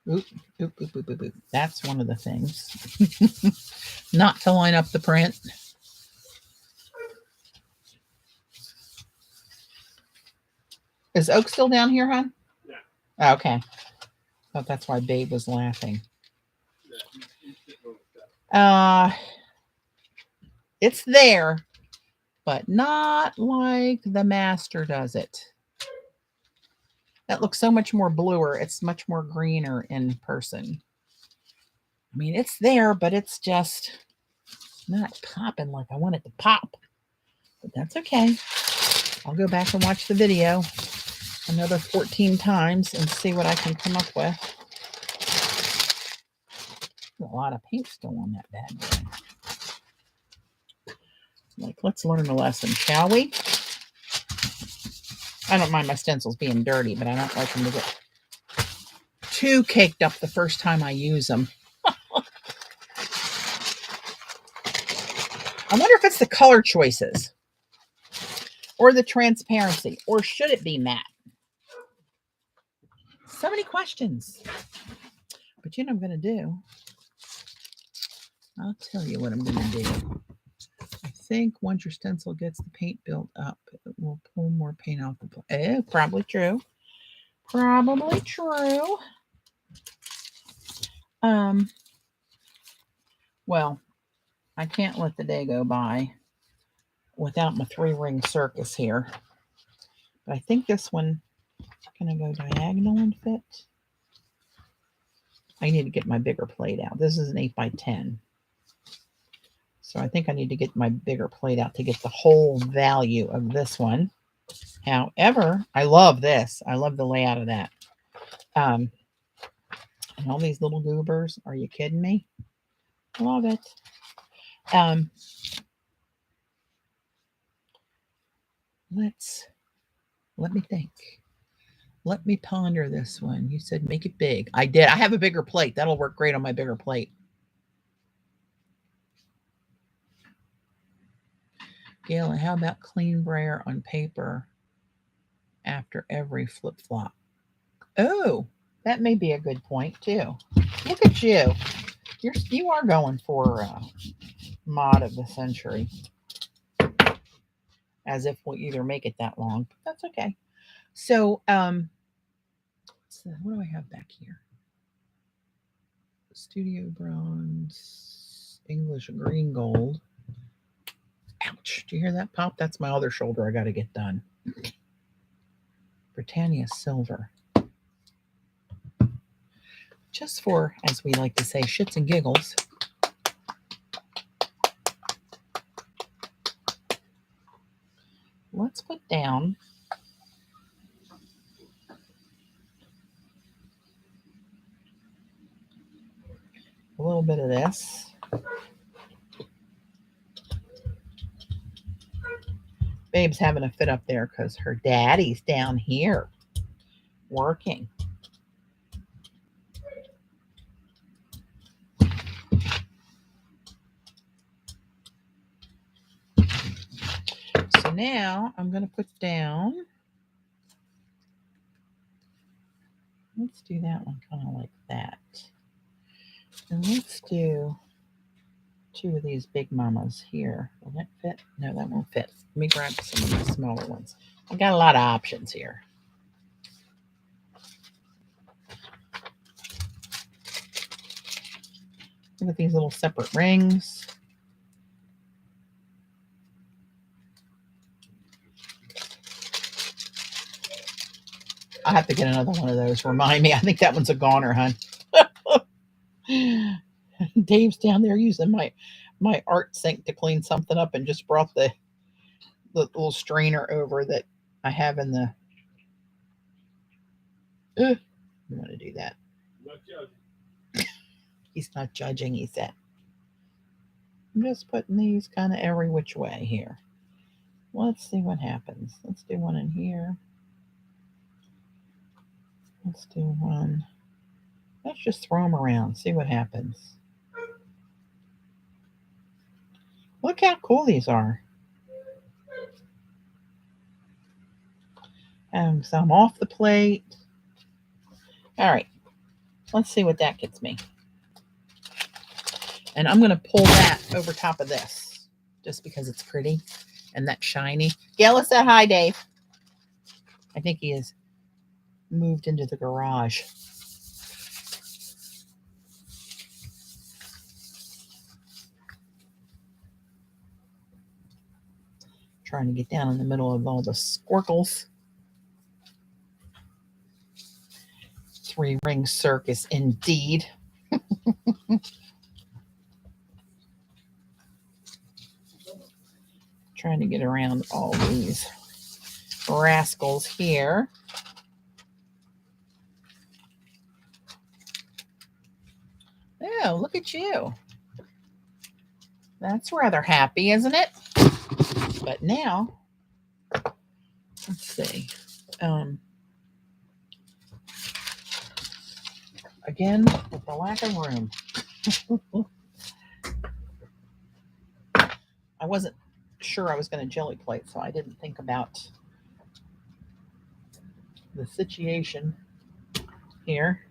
Oop, oop, oop, oop, oop, oop. That's one of the things. Not to line up the print. Is Oak still down here, hon? Yeah. Okay. Thought that's why Babe was laughing. It's there, but not like the master does it. That looks so much more bluer. It's much more greener in person. I mean, it's there, but it's just not popping like I want it to pop. But that's okay. I'll go back and watch the video another 14 times and see what I can come up with. There's a lot of paint still on that bad boy. Like, let's learn a lesson, shall we? I don't mind my stencils being dirty, but I don't like them to get too caked up the first time I use them. I wonder if it's the color choices or the transparency, or should it be matte? So many questions. But you know what I'm going to do? I'll tell you what I'm going to do. I think once your stencil gets the paint built up, it will pull more paint off the plate. Probably true. Probably true. Well, I can't let the day go by without my 3-ring circus here. But I think this one is going to go diagonal and fit. I need to get my bigger plate out. This is an 8x10. So I think I need to get my bigger plate out to get the whole value of this one. However, I love this. I love the layout of that. And all these little goobers. Are you kidding me? Love it. Let me think. Let me ponder this one. You said make it big. I did. I have a bigger plate. That'll work great on my bigger plate. Gail, how about clean brayer on paper after every flip-flop? Oh, That may be a good point too. Look at you. You are going for mod of the century. As if we'll either make it that long, but that's okay. So, what do I have back here? Studio bronze, English green gold. Ouch. Do you hear that pop? That's my other shoulder I got to get done. Britannia silver. Just for, as we like to say, shits and giggles. Let's put down a little bit of this. Babe's having a fit up there because her daddy's down here working. So now I'm going to put down, let's do that one kind of like that. And let's do 2 of these big mamas here. Will that fit? No, that won't fit. Let me grab some of the smaller ones. I've got a lot of options here. Look at these little separate rings. I'll have to get another one of those. Remind me. I think that one's a goner, hon. Dave's down there using my art sink to clean something up and just brought the little strainer over that I have in the... You want to do that? Not judging. He's not judging, he said. I'm just putting these kind of every which way here. Let's see what happens. Let's do one in here. Let's do one. Let's just throw them around, see what happens. Look how cool these are. Some off the plate. All right, let's see what that gets me. And I'm going to pull that over top of this just because it's pretty and that's shiny. Gala said hi, Dave. I think he has moved into the garage. Trying to get down in the middle of all the squircles. 3-ring circus indeed. Trying to get around all these rascals here. Oh, look at you. That's rather happy, isn't it? But now, let's see. Again, with the lack of room. I wasn't sure I was going to jelly plate, so I didn't think about the situation here.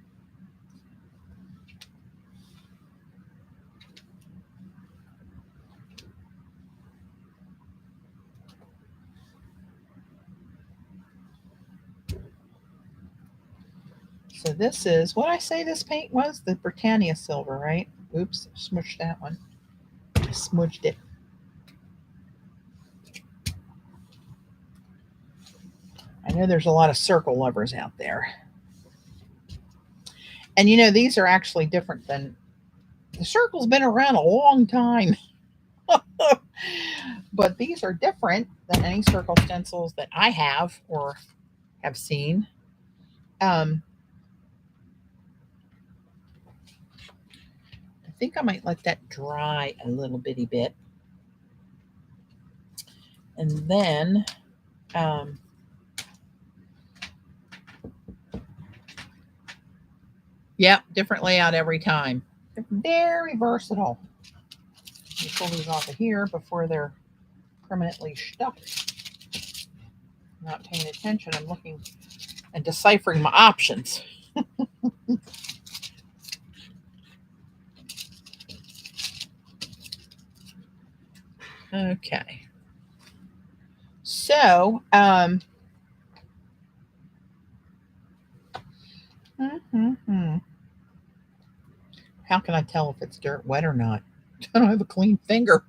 So this is, what I say this paint was? The Britannia silver, right? Oops, smushed that one. I smudged it. I know there's a lot of circle lovers out there. And you know, these are actually different than, the circle's been around a long time. But these are different than any circle stencils that I have or have seen. I think I might let that dry a little bitty bit. And then yep, different layout every time. They're very versatile. You pull these off of here before they're permanently stuck. Not paying attention. I'm looking and deciphering my options. Okay. So, how can I tell if it's dirt wet or not? I don't have a clean finger.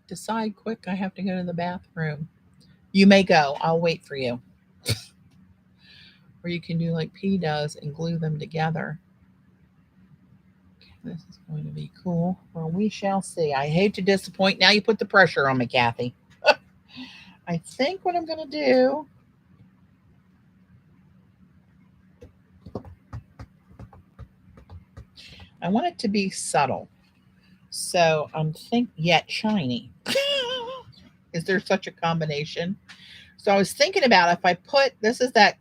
Decide quick, I have to go to the bathroom. You may go. I'll wait for you. Or you can do like P does and glue them together. This is going to be cool. Well, we shall see. I hate to disappoint. Now you put the pressure on me, Kathy. I think what I'm going to do, I want it to be subtle. So I'm yet shiny. Is there such a combination? So I was thinking about if I put, this is that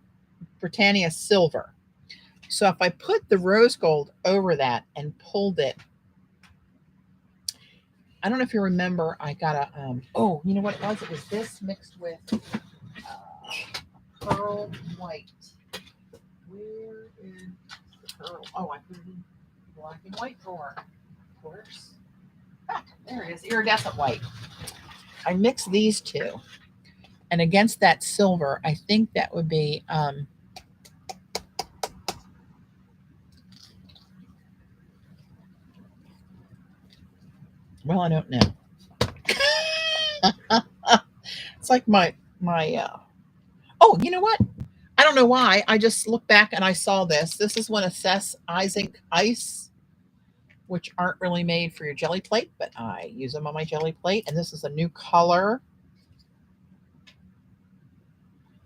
Britannia silver. So if I put the rose gold over that and pulled it, I don't know if you remember, I got a, oh, you know what it was? It was this mixed with pearl white. Where is the pearl? Oh, I put it in black and white drawer, of course. Ah, there it is, iridescent white. I mixed these two. And against that silver, I think that would be, well, I don't know. It's like oh, you know what? I don't know why. I just looked back and I saw this. This is one of Seth's Isaac Ice, which aren't really made for your jelly plate, but I use them on my jelly plate. And this is a new color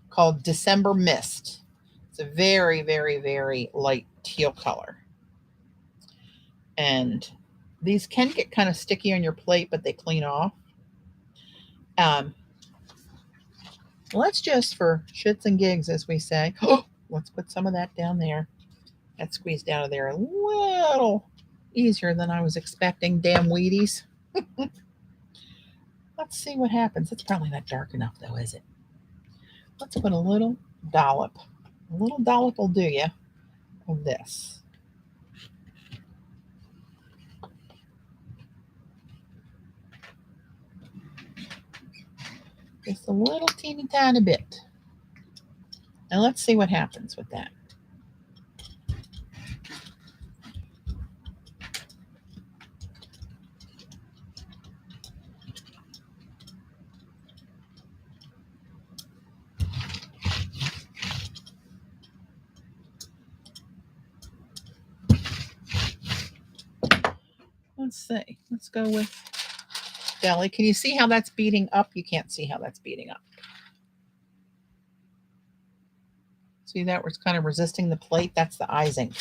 called December Mist. It's a very, very, very light teal color. And these can get kind of sticky on your plate, but they clean off. Let's just, for shits and gigs, as we say, let's put some of that down there. That squeezed out of there a little easier than I was expecting. Damn Wheaties. Let's see what happens. It's probably not dark enough, though, is it? Let's put a little dollop. A little dollop will do you of this. Just a little teeny tiny bit. And let's see what happens with that. Let's see. Let's go with Deli. Can you see how that's beating up? You can't see how that's beating up. See that where it's kind of resisting the plate? That's the icing.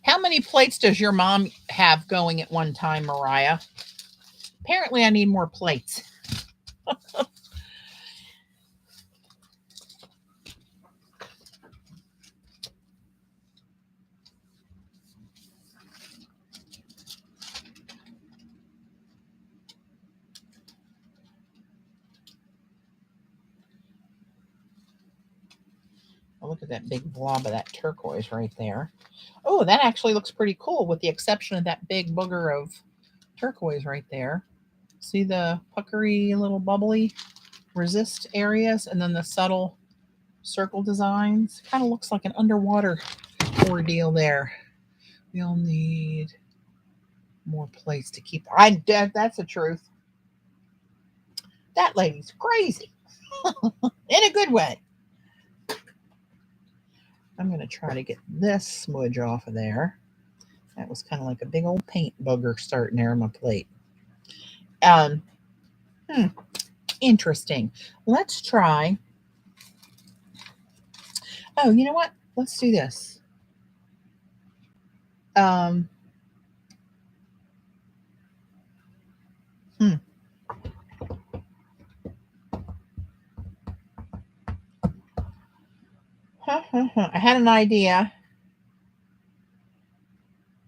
How many plates does your mom have going at one time, Mariah? Apparently, I need more plates. Oh, look at that big blob of that turquoise right there. Oh, that actually looks pretty cool with the exception of that big booger of turquoise right there. See the puckery little bubbly resist areas and then the subtle circle designs. Kind of looks like an underwater ordeal there. We'll need more plates to keep. That's the truth. That lady's crazy. In a good way. I'm going to try to get this smudge off of there. That was kind of like a big old paint booger starting there on my plate. Interesting. Let's try. Oh, you know what? Let's do this. I had an idea.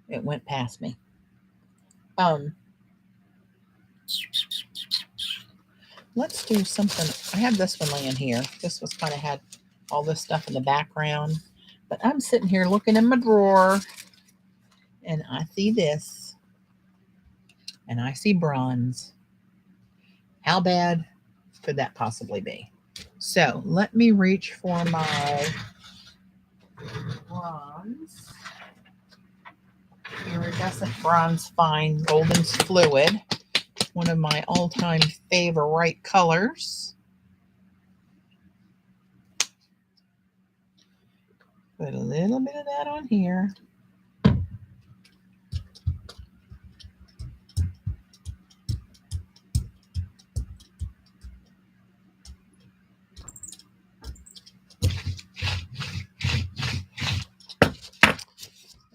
It went past me. Let's do something. I have this one laying here. This was kind of had all this stuff in the background. But I'm sitting here looking in my drawer, and I see this, and I see bronze. How bad could that possibly be? So let me reach for my bronze, iridescent bronze fine golden fluid, one of my all-time favorite colors. Put a little bit of that on here.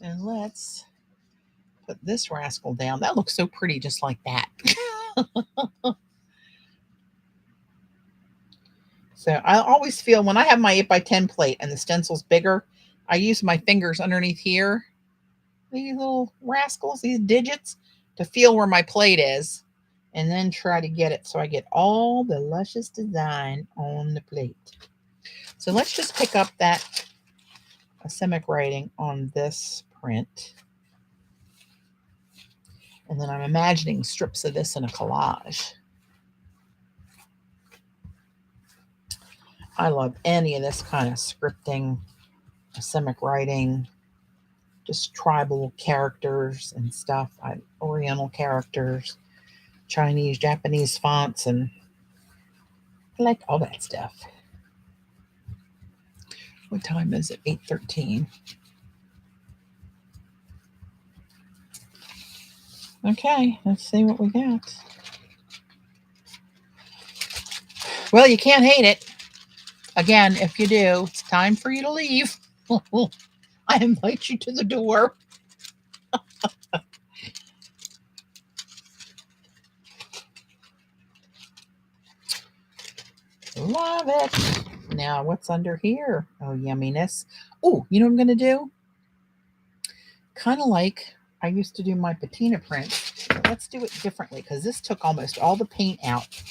And let's put this rascal down. That looks so pretty just like that. So I always feel when I have my 8x10 plate and the stencil's bigger, I use my fingers underneath here, these little rascals, these digits, to feel where my plate is, and then try to get it so I get all the luscious design on the plate. So let's just pick up that asemic writing on this print. And then I'm imagining strips of this in a collage. I love any of this kind of scripting, asemic writing, just tribal characters and stuff, Oriental characters, Chinese, Japanese fonts, and I like all that stuff. What time is it? 8:13. Okay, let's see what we got. Well, you can't hate it. Again, if you do, it's time for you to leave. I invite you to the door. Love it. Now, what's under here? Oh, yumminess. Oh, you know what I'm going to do? Kind of like I used to do my patina prints. Let's do it differently because this took almost all the paint out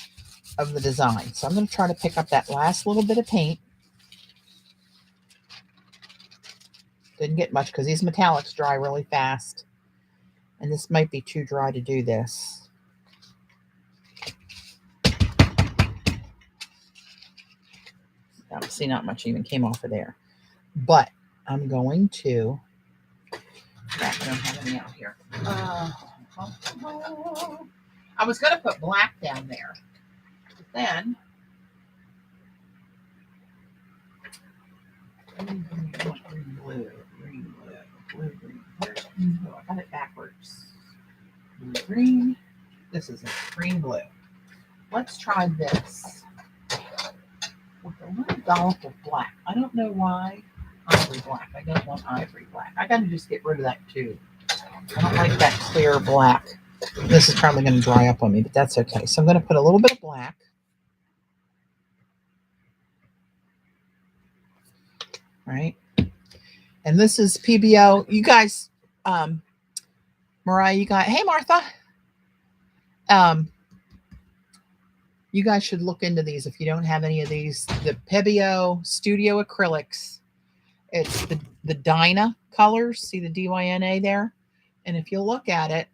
of the design. So I'm going to try to pick up that last little bit of paint. Didn't get much because these metallics dry really fast. And this might be too dry to do this. See, not much even came off of there. But I'm going to... I don't have any out here. I was going to put black down there. But then... Green, blue. Where's green, blue? I got it backwards. Blue, green. This is a green, blue. Let's try this with a little dollop of black. I don't know why. Ivory black. I don't want ivory black. I got to just get rid of that too. I don't like that clear black. This is probably going to dry up on me, but that's okay. So I'm going to put a little bit of black. Right. And this is PBO. You guys, Mariah, you got, hey, Martha. You guys should look into these if you don't have any of these. The PBO Studio Acrylics. It's the Dyna colors. See the DYNA there? And if you look at it,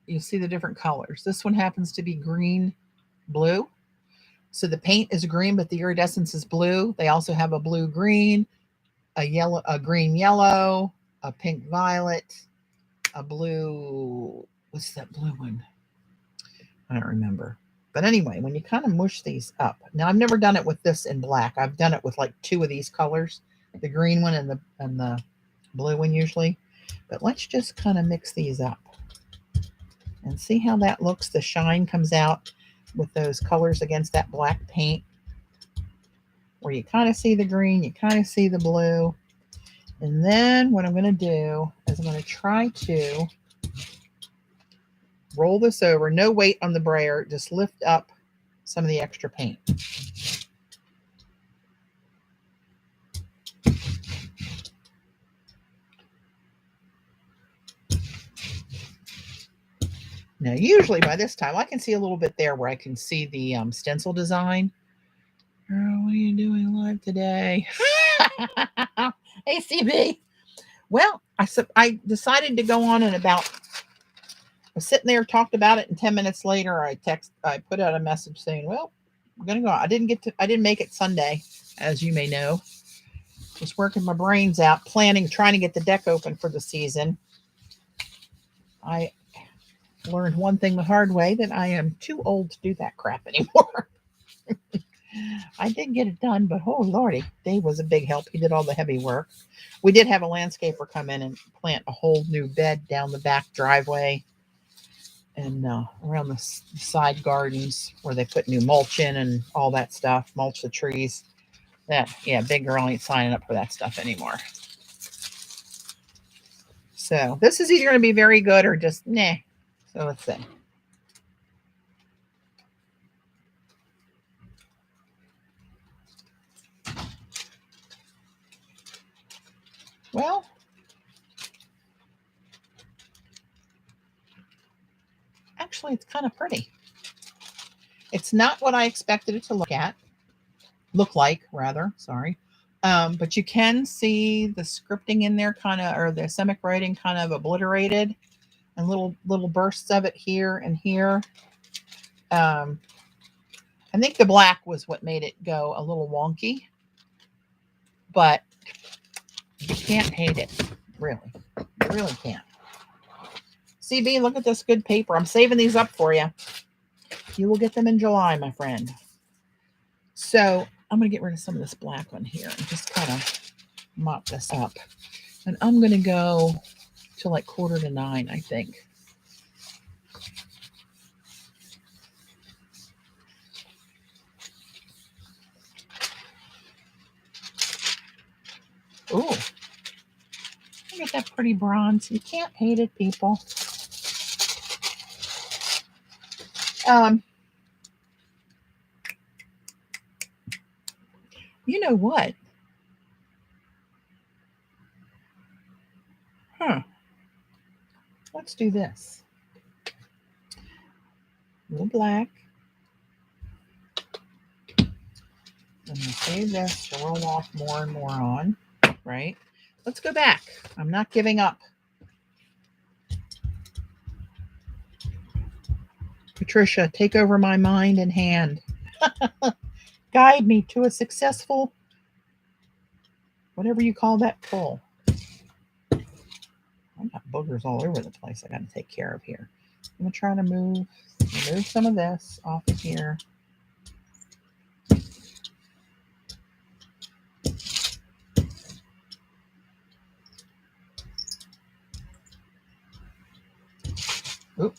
you'll see the different colors. This one happens to be green, blue. So the paint is green, but the iridescence is blue. They also have a blue green, a green yellow, a pink violet, a blue, what's that blue one? I don't remember. But anyway, when you kind of mush these up. Now I've never done it with this in black. I've done it with like two of these colors, the green one and the blue one usually. But let's just kind of mix these up and see how that looks. The shine comes out with those colors against that black paint, where you kind of see the green, you kind of see the blue. And then what I'm going to do is I'm going to try to roll this over. No weight on the brayer. Just lift up some of the extra paint. Now, usually by this time, I can see a little bit there where I can see the stencil design. Oh, what are you doing live today? Hey, CB. Well, I decided to go on and about. I was sitting there, talked about it, and 10 minutes later, I put out a message saying, "Well, I'm gonna go." I didn't make it Sunday, as you may know. Just working my brains out, trying to get the deck open for the season. I learned one thing the hard way, that I am too old to do that crap anymore. I did get it done, but oh lordy, Dave was a big help. He did all the heavy work. We did have a landscaper come in and plant a whole new bed down the back driveway and around the side gardens where they put new mulch in and all that stuff, mulch the trees. Big girl ain't signing up for that stuff anymore. So this is either going to be very good or just nah. So let's see. Well, actually, it's kind of pretty. It's not what I expected it to look like, rather. Sorry. But you can see the scripting in there or the semic writing kind of obliterated, and little bursts of it here and here. I think the black was what made it go a little wonky, but you can't hate it, really. You really can't. CB, look at this good paper. I'm saving these up for you. You will get them in July, my friend. So I'm going to get rid of some of this black one here and just kind of mop this up. And I'm going to go to like 8:45, I think. Ooh, look at that pretty bronze. You can't hate it, people. You know what? Let's do this. A little black. I'm going to save this to roll off more and more on, right? Let's go back. I'm not giving up. Patricia, take over my mind and hand. Guide me to a successful, whatever you call that, pull. I've got boogers all over the place I got to take care of here. I'm going to try to remove some of this off of here. Oop,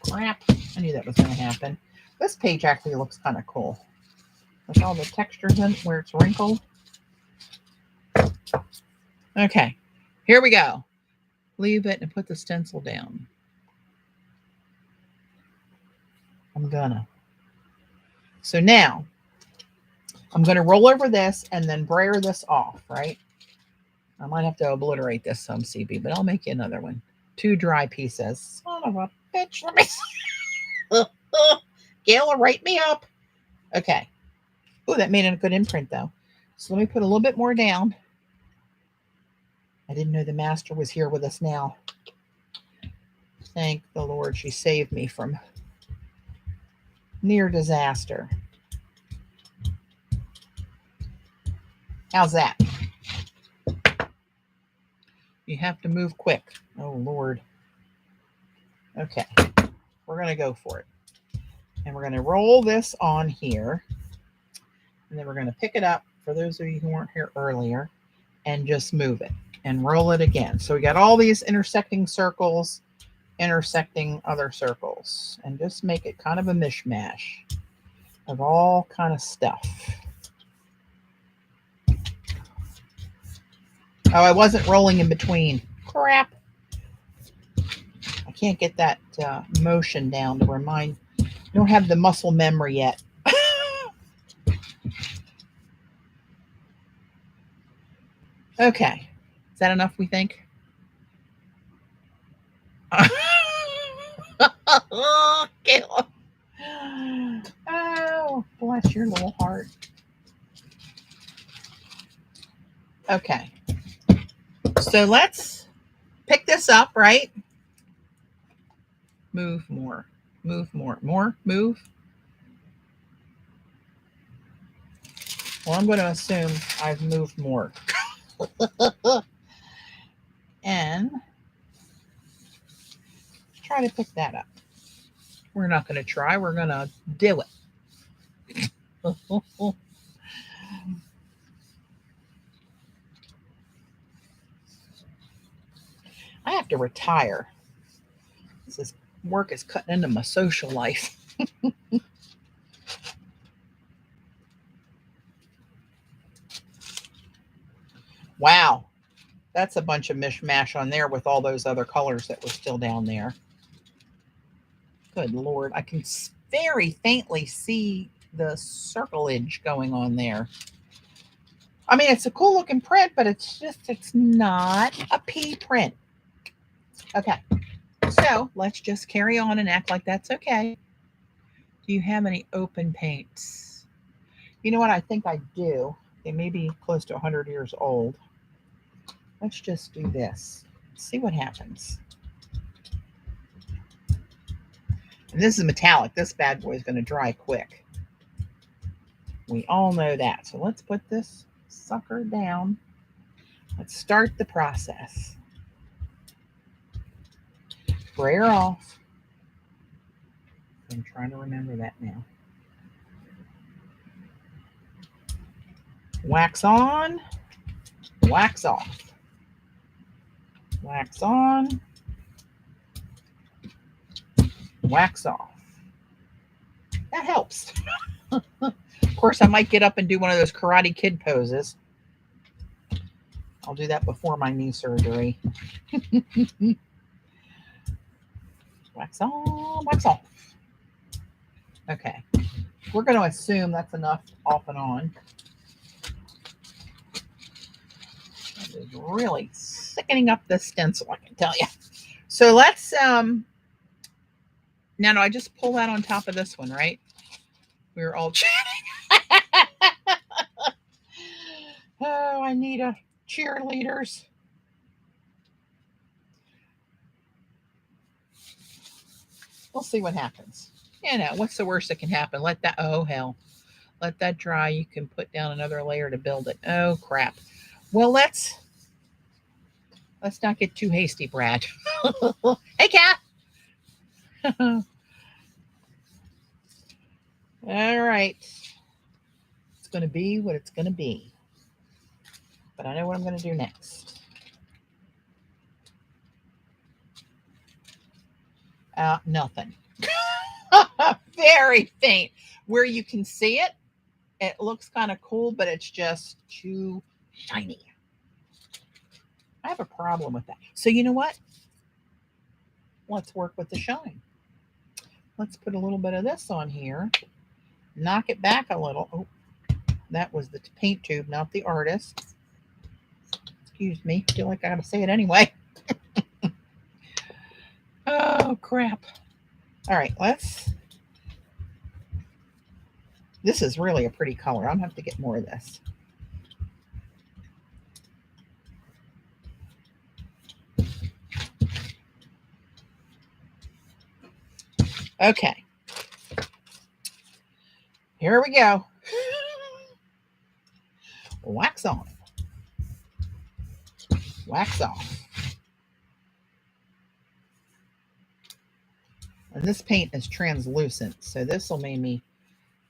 crap. I knew that was going to happen. This page actually looks kind of cool. With all the textures in where it's wrinkled. Okay, here we go. Leave it and put the stencil down. I'm gonna. So now, I'm going to roll over this and then brayer this off, right? I might have to obliterate this some, CB, but I'll make you another one. 2 dry pieces. Son of a bitch. Let me... Gail, write me up. Okay. Oh, that made a good imprint, though. So let me put a little bit more down. I didn't know the master was here with us now. Thank the Lord she saved me from near disaster. How's that? You have to move quick. Oh, Lord. Okay. We're going to go for it. And we're going to roll this on here. And then we're going to pick it up, for those of you who weren't here earlier, and just move it and roll it again. So we got all these intersecting circles, intersecting other circles, and just make it kind of a mishmash of all kind of stuff. Oh, I wasn't rolling in between. Crap. I can't get that motion down to remind. I don't have the muscle memory yet. Okay. Is that enough, we think? Oh, Caleb. Oh, bless your little heart. Okay. So let's pick this up, right? Move more. Move more. More. Move. Well, I'm going to assume I've moved more. And try to pick that up. We're not going to try. We're going to do it. I have to retire. This work is cutting into my social life. Wow. That's a bunch of mishmash on there with all those other colors that were still down there. Good Lord. I can very faintly see the circleage going on there. I mean, it's a cool looking print, but it's not a P print. Okay. So let's just carry on and act like that's okay. Do you have any open paints? You know what? I think I do. They may be close to 100 years old. Let's just do this. See what happens. And this is metallic. This bad boy is going to dry quick. We all know that. So let's put this sucker down. Let's start the process. Sprayer off. I'm trying to remember that now. Wax on, wax off. Wax on, wax off. That helps. Of course, I might get up and do one of those Karate Kid poses. I'll do that before my knee surgery. Wax on, wax off. Okay. We're going to assume that's enough off and on. That is really sickening up the stencil, I can tell you. So let's, now do I just pull that on top of this one, right? We were all chatting. Oh, I need a cheerleaders. We'll see what happens. You know, what's the worst that can happen? Let that, oh hell, let that dry. You can put down another layer to build it. Oh crap. Well, let's not get too hasty, Brad. Hey, Kat. All right. It's going to be what it's going to be. But I know what I'm going to do next. Nothing. Very faint. Where you can see it, it looks kind of cool, but it's just too shiny. I have a problem with that. So you know what? Let's work with the shine. Let's put a little bit of this on here. Knock it back a little. Oh, that was the paint tube, not the artist. Excuse me. I feel like I got to say it anyway. Oh, crap. All right, this is really a pretty color. I'm going to have to get more of this. Okay. Here we go. Wax on. Wax off. And this paint is translucent, so this will maybe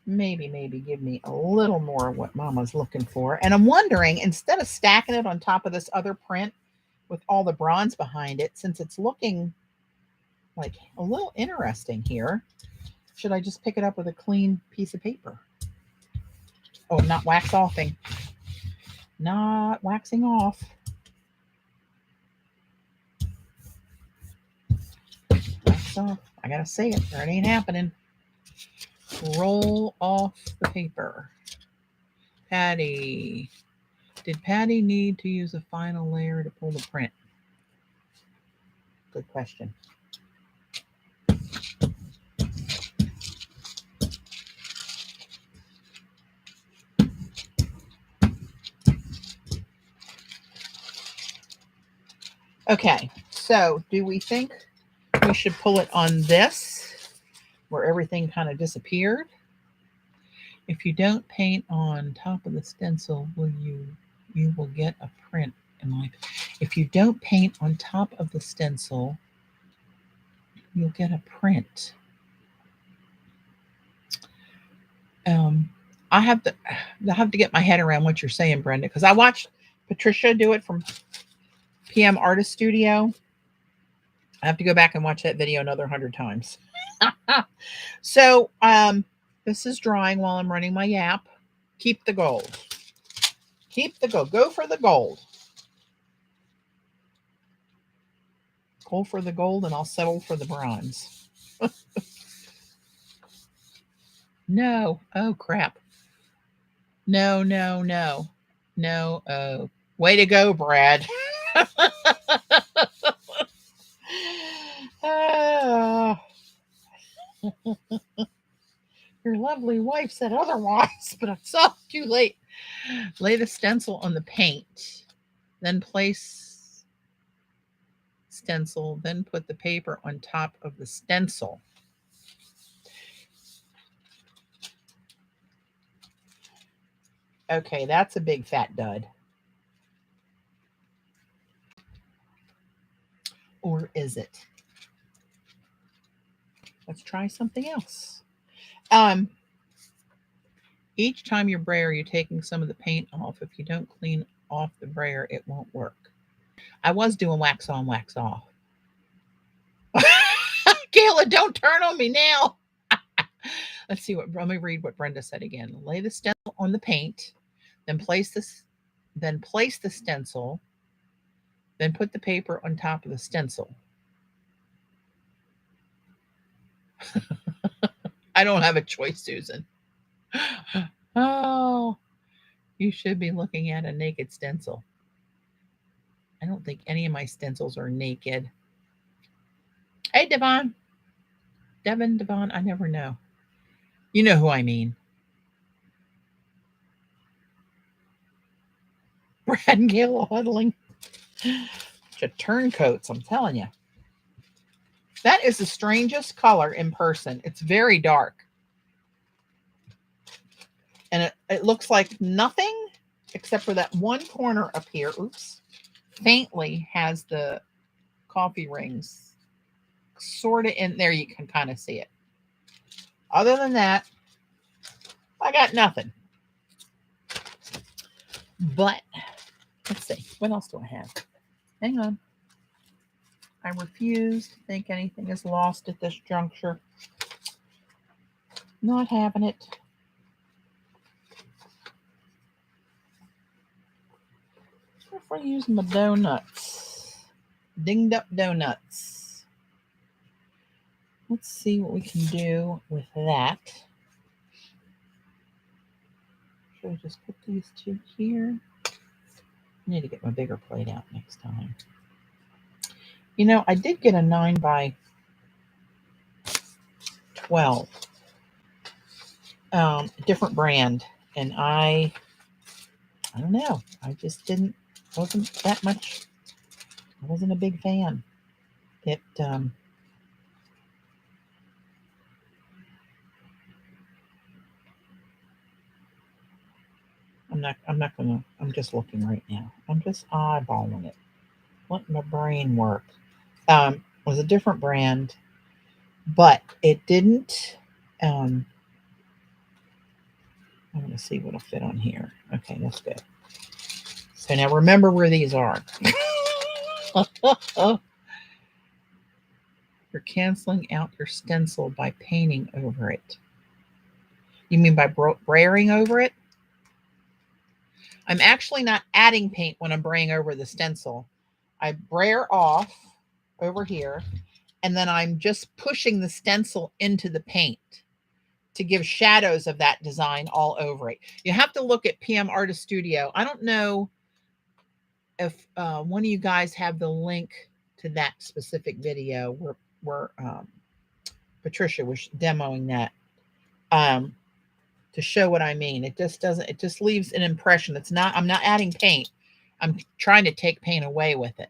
give me a little more of what Mama's looking for. And I'm wondering, instead of stacking it on top of this other print with all the bronze behind it, since it's looking like a little interesting here, should I just pick it up with a clean piece of paper? Oh, I'm not wax offing. Not waxing off. Wax off. I gotta say it, or it ain't happening. Roll off the paper. Patti. Did Patti need to use a final layer to pull the print? Good question. Okay, so do we think we should pull it on this where everything kind of disappeared? If you don't paint on top of the stencil, you will get a print in life. If you don't paint on top of the stencil, you'll get a print. I have to get my head around what you're saying, Brenda, because I watched Patricia do it from PM Artist Studio. I have to go back and watch that video another 100 times. So this is drying while I'm running my yap. Keep the gold. Keep the gold. Go for the gold. Go for the gold, and I'll settle for the bronze. No. Oh, crap. No, no, no. No. Oh. Way to go, Brad. Oh. Your lovely wife said otherwise, but it's all too late. Lay the stencil on the paint, then place stencil, then put the paper on top of the stencil. Okay, that's a big fat dud. Or is it? Let's try something else. Each time you brayer, you're taking some of the paint off. If you don't clean off the brayer, it won't work. I was doing wax on, wax off. Kayla, don't turn on me now. Let's see what. Let me read what Brenda said again. Lay the stencil on the paint, then place the stencil, then put the paper on top of the stencil. I don't have a choice, Susan. Oh, you should be looking at a naked stencil. I don't think any of my stencils are naked. Hey, Devon. Devon, I never know. You know who I mean. Brad and Gail huddling. Turncoats, I'm telling you. That is the strangest color in person. It's very dark. And it looks like nothing except for that one corner up here. Oops. Faintly has the coffee rings sort of in there. You can kind of see it. Other than that, I got nothing. But let's see. What else do I have? Hang on. I refuse to think anything is lost at this juncture. Not having it. What if I use my donuts? Dinged up donuts. Let's see what we can do with that. Should I just put these two here? I need to get my bigger plate out next time. You know, I did get a 9 by 12. Different brand. And I don't know. I just wasn't that much. I wasn't a big fan. It, I'm just looking right now. I'm just eyeballing it. Letting my brain work. It was a different brand, but it didn't, I'm going to see what'll fit on here. Okay, that's good. So now remember where these are. You're canceling out your stencil by painting over it. You mean by brayering over it? I'm actually not adding paint when I'm braying over the stencil. I brayer off over here, and then I'm just pushing the stencil into the paint to give shadows of that design all over it. You have to look at PM Artist Studio. I don't know if one of you guys have the link to that specific video where Patricia was demoing that to show what I mean. It just leaves an impression. I'm not adding paint. I'm trying to take paint away with it.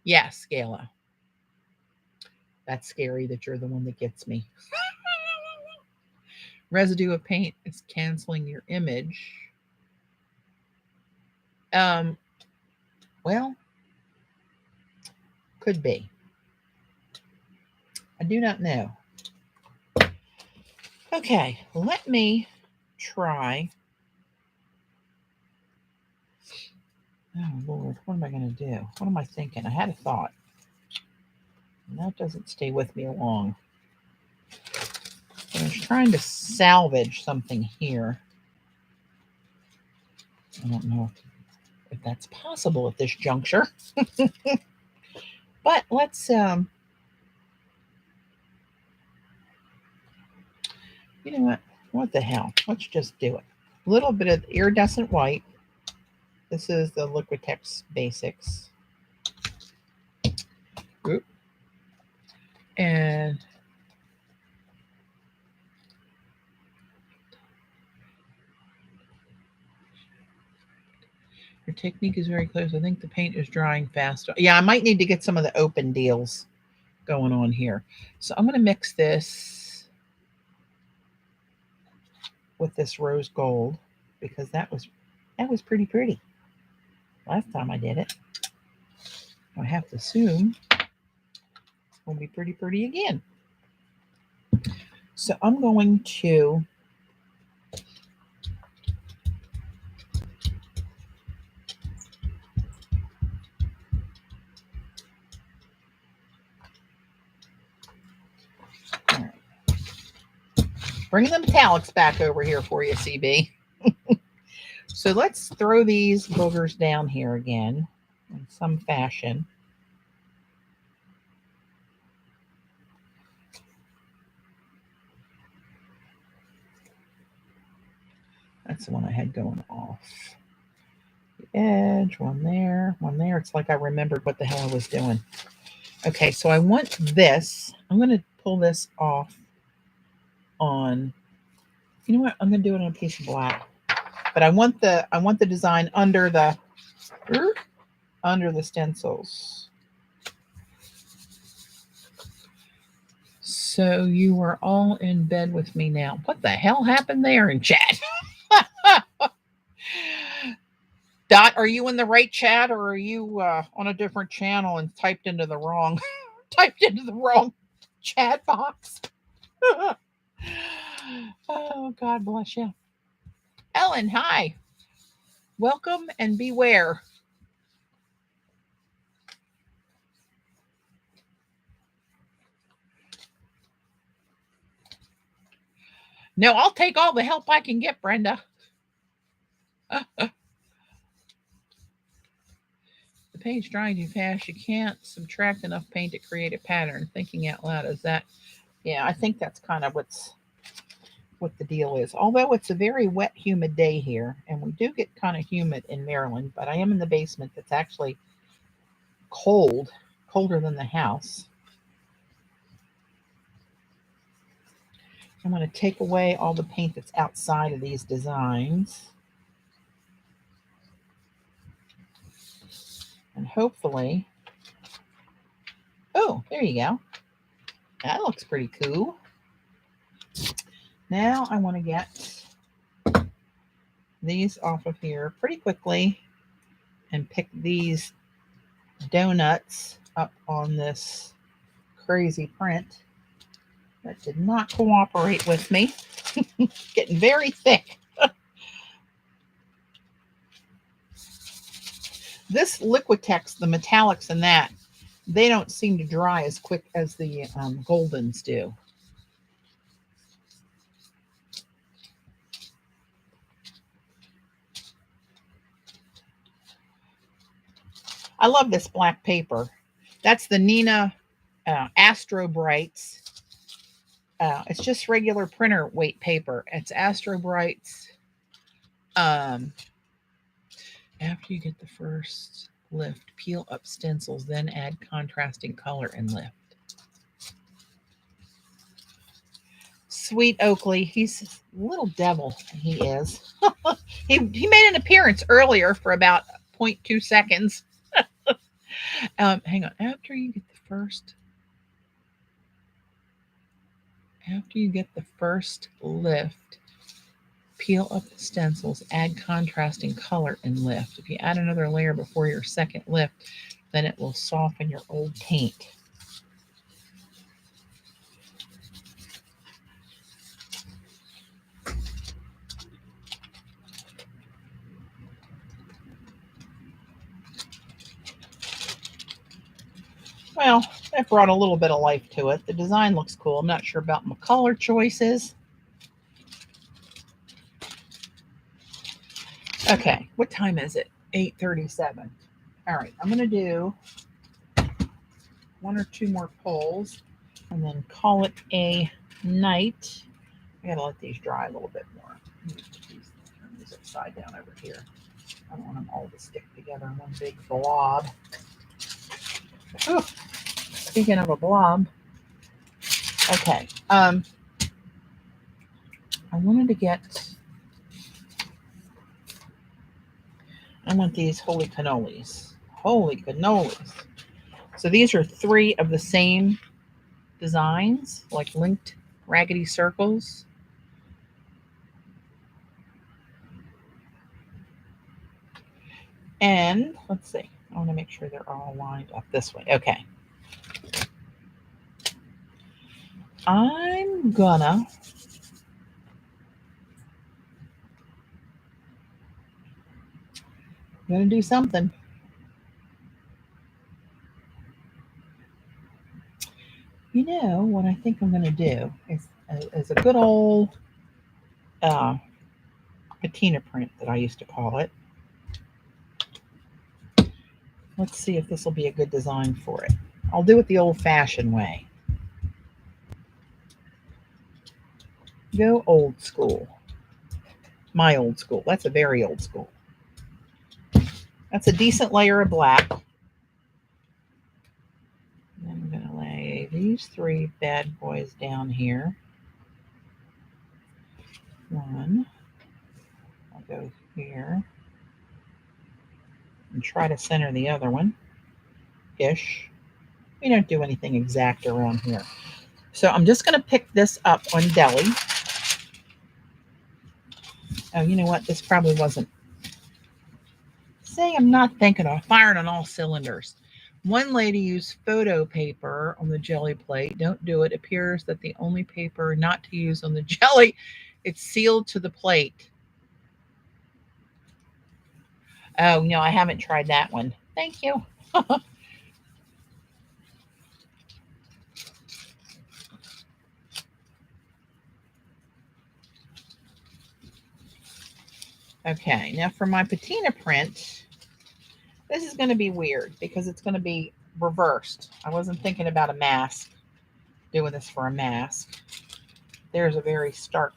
Yes, Gala. That's scary that you're the one that gets me. Residue of paint is canceling your image. Well, could be. I do not know. Okay, let me try. Oh, Lord, what am I going to do? What am I thinking? I had a thought. And that doesn't stay with me long. I was trying to salvage something here. I don't know if that's possible at this juncture. But let's, you know what? What the hell? Let's just do it. A little bit of iridescent white. This is the Liquitex Basics. Oop. And your technique is very close. I think the paint is drying faster. Yeah, I might need to get some of the open deals going on here. So I'm going to mix this with this rose gold because that was pretty pretty last time I did it. I have to assume it's going to be pretty pretty again. So I'm going to bring the metallics back over here for you, CB. So let's throw these boogers down here again in some fashion. That's the one I had going off. The edge, one there, one there. It's like I remembered what the hell I was doing. Okay, so I want this. I'm going to pull this off on, you know what? I'm going to do it on a piece of black. But I want the design under the stencils. So you are all in bed with me now. What the hell happened there in chat? Dot, are you in the right chat or are you on a different channel and typed into the wrong chat box? Oh, God bless you. Ellen, hi. Welcome and beware. No, I'll take all the help I can get, Brenda. The paint's drying too fast. You can't subtract enough paint to create a pattern. Thinking out loud, is that? Yeah, I think that's kind of what the deal is. Although it's a very wet, humid day here, and we do get kind of humid in Maryland, but I am in the basement that's actually cold, colder than the house. I'm going to take away all the paint that's outside of these designs. And hopefully, oh, there you go. That looks pretty cool. Now I want to get these off of here pretty quickly and pick these donuts up on this crazy print that did not cooperate with me. Getting very thick. This Liquitex, the metallics in that, they don't seem to dry as quick as the goldens do. I love this black paper. That's the Nina Astro Brights. It's just regular printer weight paper. It's Astro Brights. After you get the first lift, peel up stencils, then add contrasting color and lift. Sweet Oakley, he's a little devil, he is. he made an appearance earlier for about 0.2 seconds. Hang on. After you get the first lift, peel up the stencils, add contrasting color and lift. If you add another layer before your second lift, then it will soften your old paint. Well, that brought a little bit of life to it. The design looks cool. I'm not sure about my color choices. Okay, what time is it? 8:37. All right, I'm going to do 1 or 2 more pulls and then call it a night. I got to let these dry a little bit more. Turn these upside down over here. I don't want them all to stick together in one big blob. Ooh, speaking of a blob, okay. I wanted to get. I want these holy cannolis. Holy cannolis. So these are 3 of the same designs, like linked raggedy circles. And let's see. I want to make sure they're all lined up this way. Okay. I'm gonna do something. You know what I think I'm gonna do is a good old patina print that I used to call it. Let's see if this will be a good design for it. I'll do it the old-fashioned way. Go old school. My old school. That's a very old school. That's a decent layer of black. And I'm going to lay these 3 bad boys down here. 1. I'll go here. And try to center the other one. Ish. We don't do anything exact around here. So I'm just going to pick this up on deli. Oh, you know what? This probably wasn't. Say I'm not thinking of firing on all cylinders. One lady used photo paper on the jelly plate. Don't do it. It appears that the only paper not to use on the jelly, it's sealed to the plate. Oh, no, I haven't tried that one. Thank you. Okay, now for my patina print, this is going to be weird because it's going to be reversed. I wasn't thinking about a mask, doing this for a mask. There's a very stark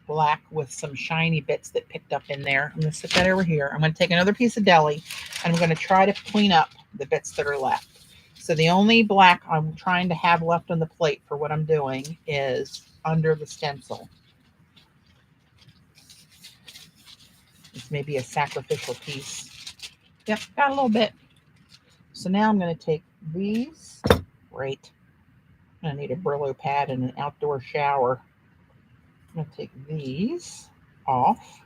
black with some shiny bits that picked up in there. I'm going to set that over here. I'm going to take another piece of deli and I'm going to try to clean up the bits that are left. So the only black I'm trying to have left on the plate for what I'm doing is under the stencil. This may be a sacrificial piece. Yep, got a little bit. So now I'm going to take these. Great. I need a Brillo pad and an outdoor shower. I'm going to take these off.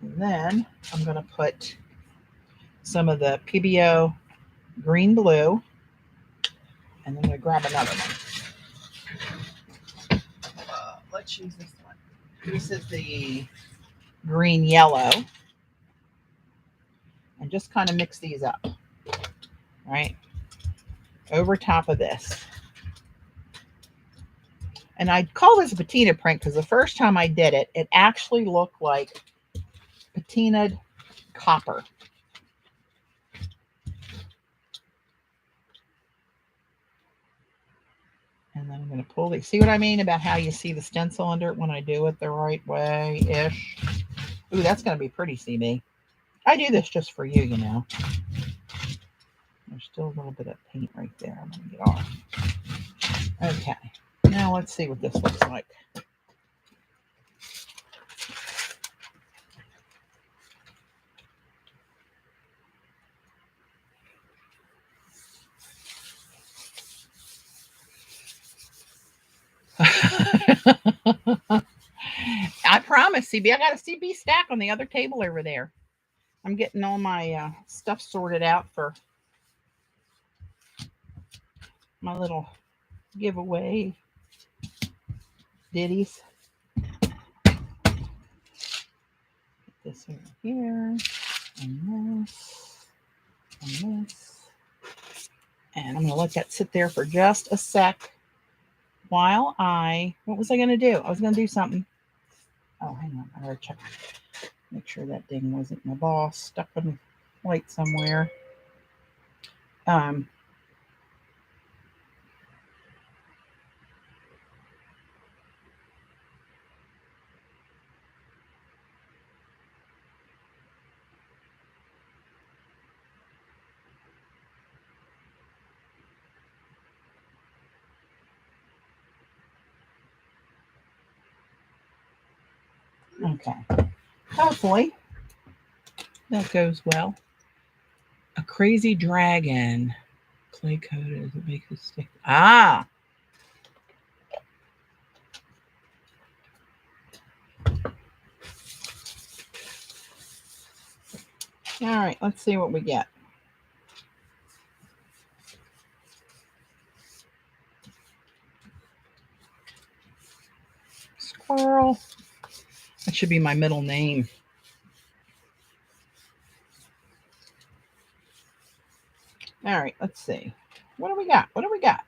And then I'm going to put some of the PBO green blue. And then I'm going to grab another one. Let's use this one. This is the green yellow. And just kind of mix these up. Right? Over top of this. And I call this a patina print because the first time I did it, it actually looked like patinaed copper. And then I'm going to pull these. See what I mean about how you see the stencil under it when I do it the right way-ish? Ooh, that's going to be pretty, CB. I do this just for you, you know. There's still a little bit of paint right there. I'm going to get off. Okay. Now let's see what this looks like. promise, CB. I got a CB stack on the other table over there. I'm getting all my stuff sorted out for my little giveaway ditties. Put this over here, and this, and this. And I'm going to let that sit there for just a sec while what was I going to do? I was going to do something. Oh, hang on. I gotta check. Make sure that ding wasn't my boss stuck in the light somewhere. Okay. Hopefully that goes well. A crazy dragon. Clay coated. It makes it stick. Ah! All right, let's see what we get. Squirrel. That should be my middle name. All right, let's see. What do we got? What do we got?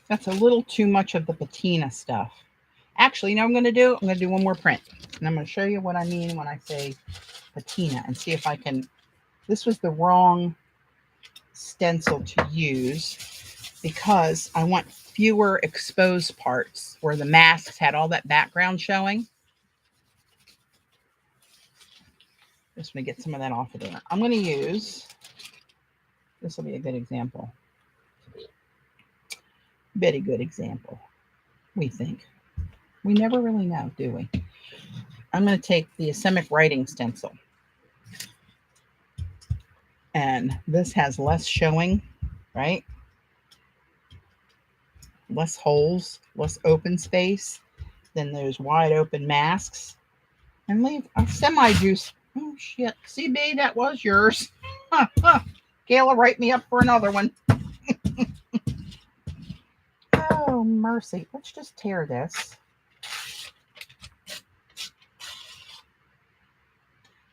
That's a little too much of the patina stuff. Actually, you know what I'm going to do? I'm going to do one more print. And I'm going to show you what I mean when I say patina and see if I can. This was the wrong stencil to use because I want fewer exposed parts where the masks had all that background showing. Just going to get some of that off of there. I'm going to use, this will be a good example. Very good example, we think. We never really know, do we? I'm going to take the Asemic writing stencil. And this has less showing, right? Less holes, less open space than those wide open masks. And leave a semi-juice. Oh, shit. CB, that was yours. Kayla, write me up for another one. Oh, mercy. Let's just tear this.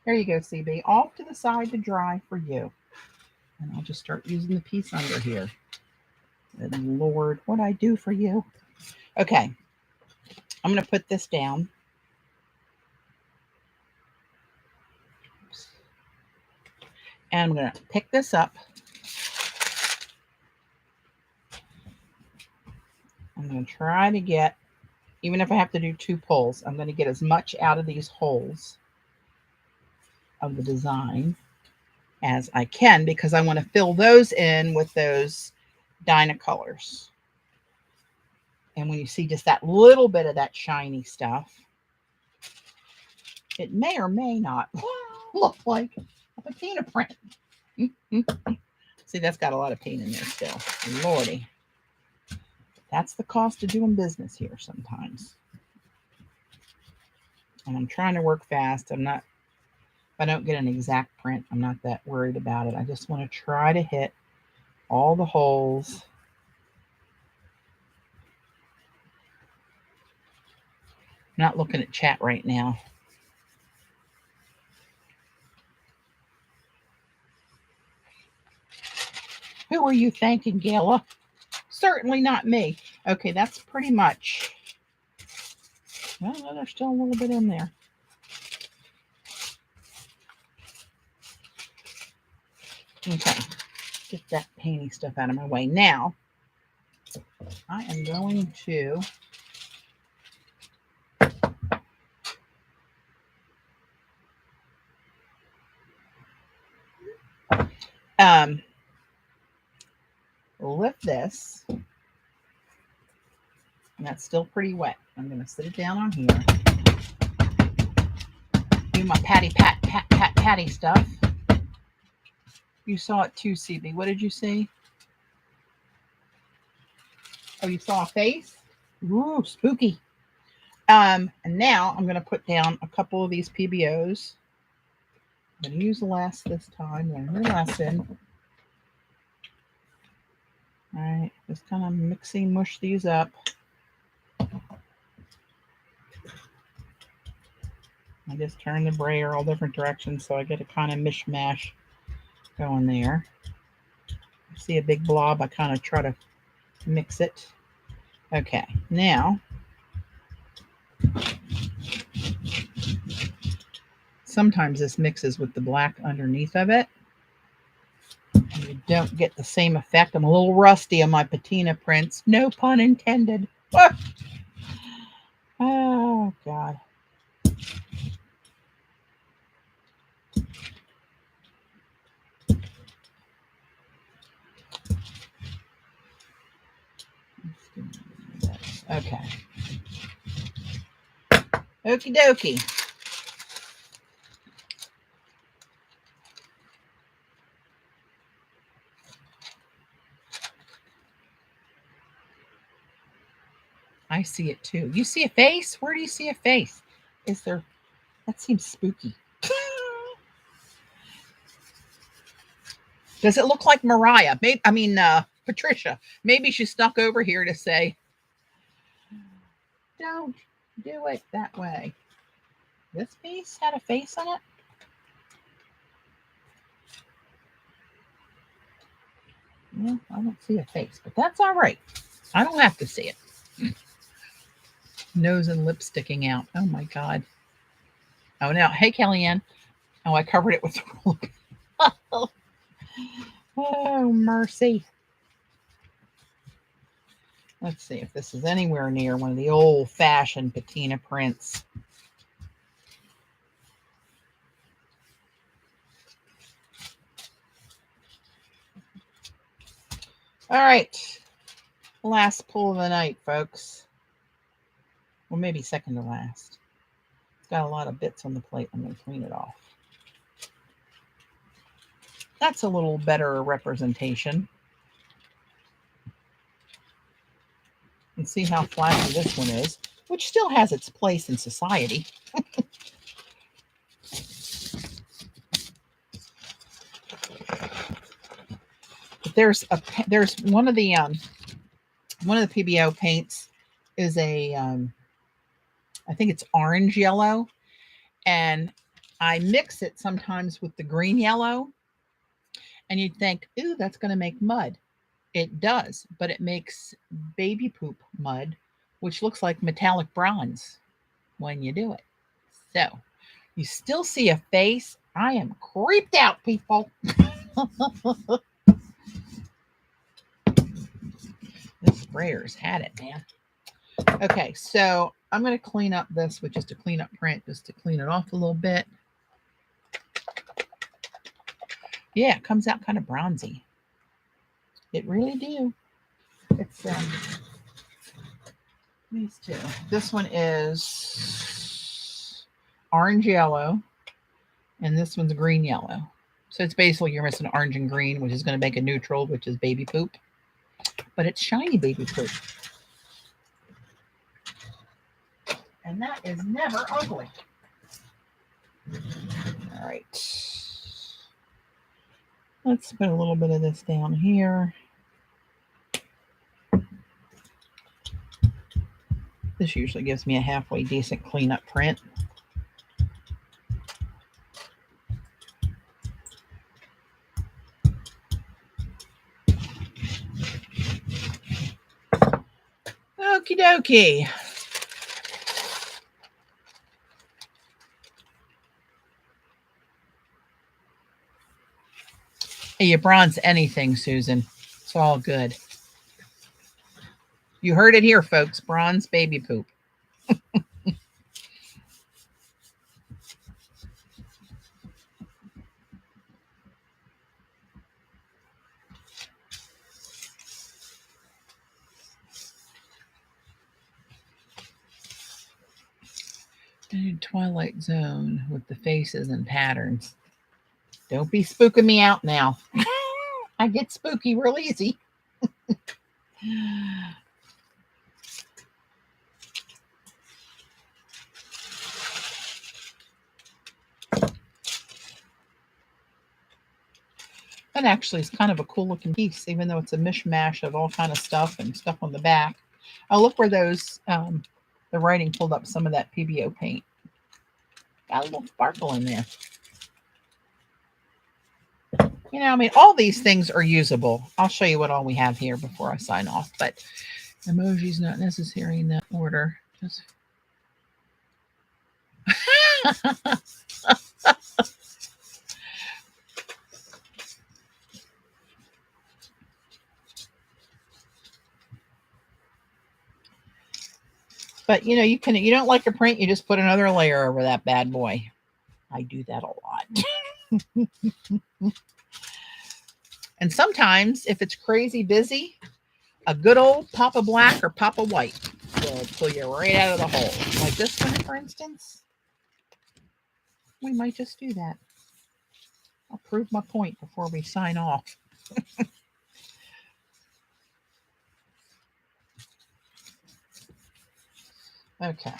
There you go, CB. Off to the side to dry for you. And I'll just start using the piece under here. Good Lord, what I do for you. Okay. I'm going to put this down. Oops. And I'm going to pick this up. I'm going to try to get, even if I have to do 2 pulls, I'm going to get as much out of these holes of the design as I can because I want to fill those in with those Dynacolors. And when you see just that little bit of that shiny stuff, it may or may not look like a patina print. See, that's got a lot of paint in there still. Lordy. That's the cost of doing business here sometimes. And I'm trying to work fast. I'm not, if I don't get an exact print, I'm not that worried about it. I just want to try to hit all the holes. I'm not looking at chat right now. Who are you thanking, Gayla? Certainly not me. Okay, that's pretty much. Well, no, there's still a little bit in there. Okay, get that painty stuff out of my way. Now, I am going to lift this, and that's still pretty wet. I'm going to sit it down on here. Do my patty stuff. You saw it too, CB. What did you see? Oh, you saw a face? Ooh, spooky. And now I'm going to put down a couple of these PBOs. I'm going to use the last this time. Learn your lesson. All right, just kind of mixing, mush these up. I just turn the brayer all different directions so I get a kind of mishmash going there. I see a big blob, I kind of try to mix it. Okay, now sometimes this mixes with the black underneath of it. And you don't get the same effect. I'm a little rusty on my patina prints. No pun intended. Ah! Oh, God. Okay. Okie dokie. I see it too. You see a face? Where do you see a face? Is there? That seems spooky. Does it look like Mariah? Maybe, Patricia. Maybe she snuck over here to say, don't do it that way. This piece had a face on it? Yeah, I don't see a face, but that's all right. I don't have to see it. Nose and lips sticking out. Oh, my God. Oh, no. Hey, Kellyanne. Oh, I covered it with the roller. Oh, mercy. Let's see if this is anywhere near one of the old-fashioned patina prints. All right. Last pull of the night, folks. Well, maybe second to last. It's got a lot of bits on the plate. I'm going to clean it off. That's a little better representation. And see how flashy this one is, which still has its place in society. There's one of the PBO paints is a I think it's orange yellow, and I mix it sometimes with the green yellow, and you'd think, ooh, that's going to make mud. It does, but it makes baby poop mud, which looks like metallic bronze when you do it. So you still see a face. I am creeped out, people. This sprayer's had it, man. Okay, so I'm going to clean up this with just a cleanup print, just to clean it off a little bit. Yeah, it comes out kind of bronzy. It really do. It's these two. This one is orange yellow, and this one's green yellow. So it's basically you're missing orange and green, which is going to make a neutral, which is baby poop. But it's shiny baby poop. And that is never ugly. All right. Let's put a little bit of this down here. This usually gives me a halfway decent cleanup print. Okie dokie. Hey, you bronze anything, Susan. It's all good. You heard it here, folks. Bronze baby poop. Twilight Zone with the faces and patterns. Don't be spooking me out now. I get spooky real easy. That actually is kind of a cool looking piece, even though it's a mishmash of all kind of stuff and stuff on the back. Oh, look where those, the writing pulled up some of that PBO paint. Got a little sparkle in there. You know, I mean, all these things are usable. I'll show you what all we have here before I sign off, but emojis not necessary in that order. Just but you know, you don't like a print, you just put another layer over that bad boy. I do that a lot. And sometimes if it's crazy busy, a good old pop of black or pop of white will pull you right out of the hole. Like this one, for instance. We might just do that. I'll prove my point before we sign off. Okay.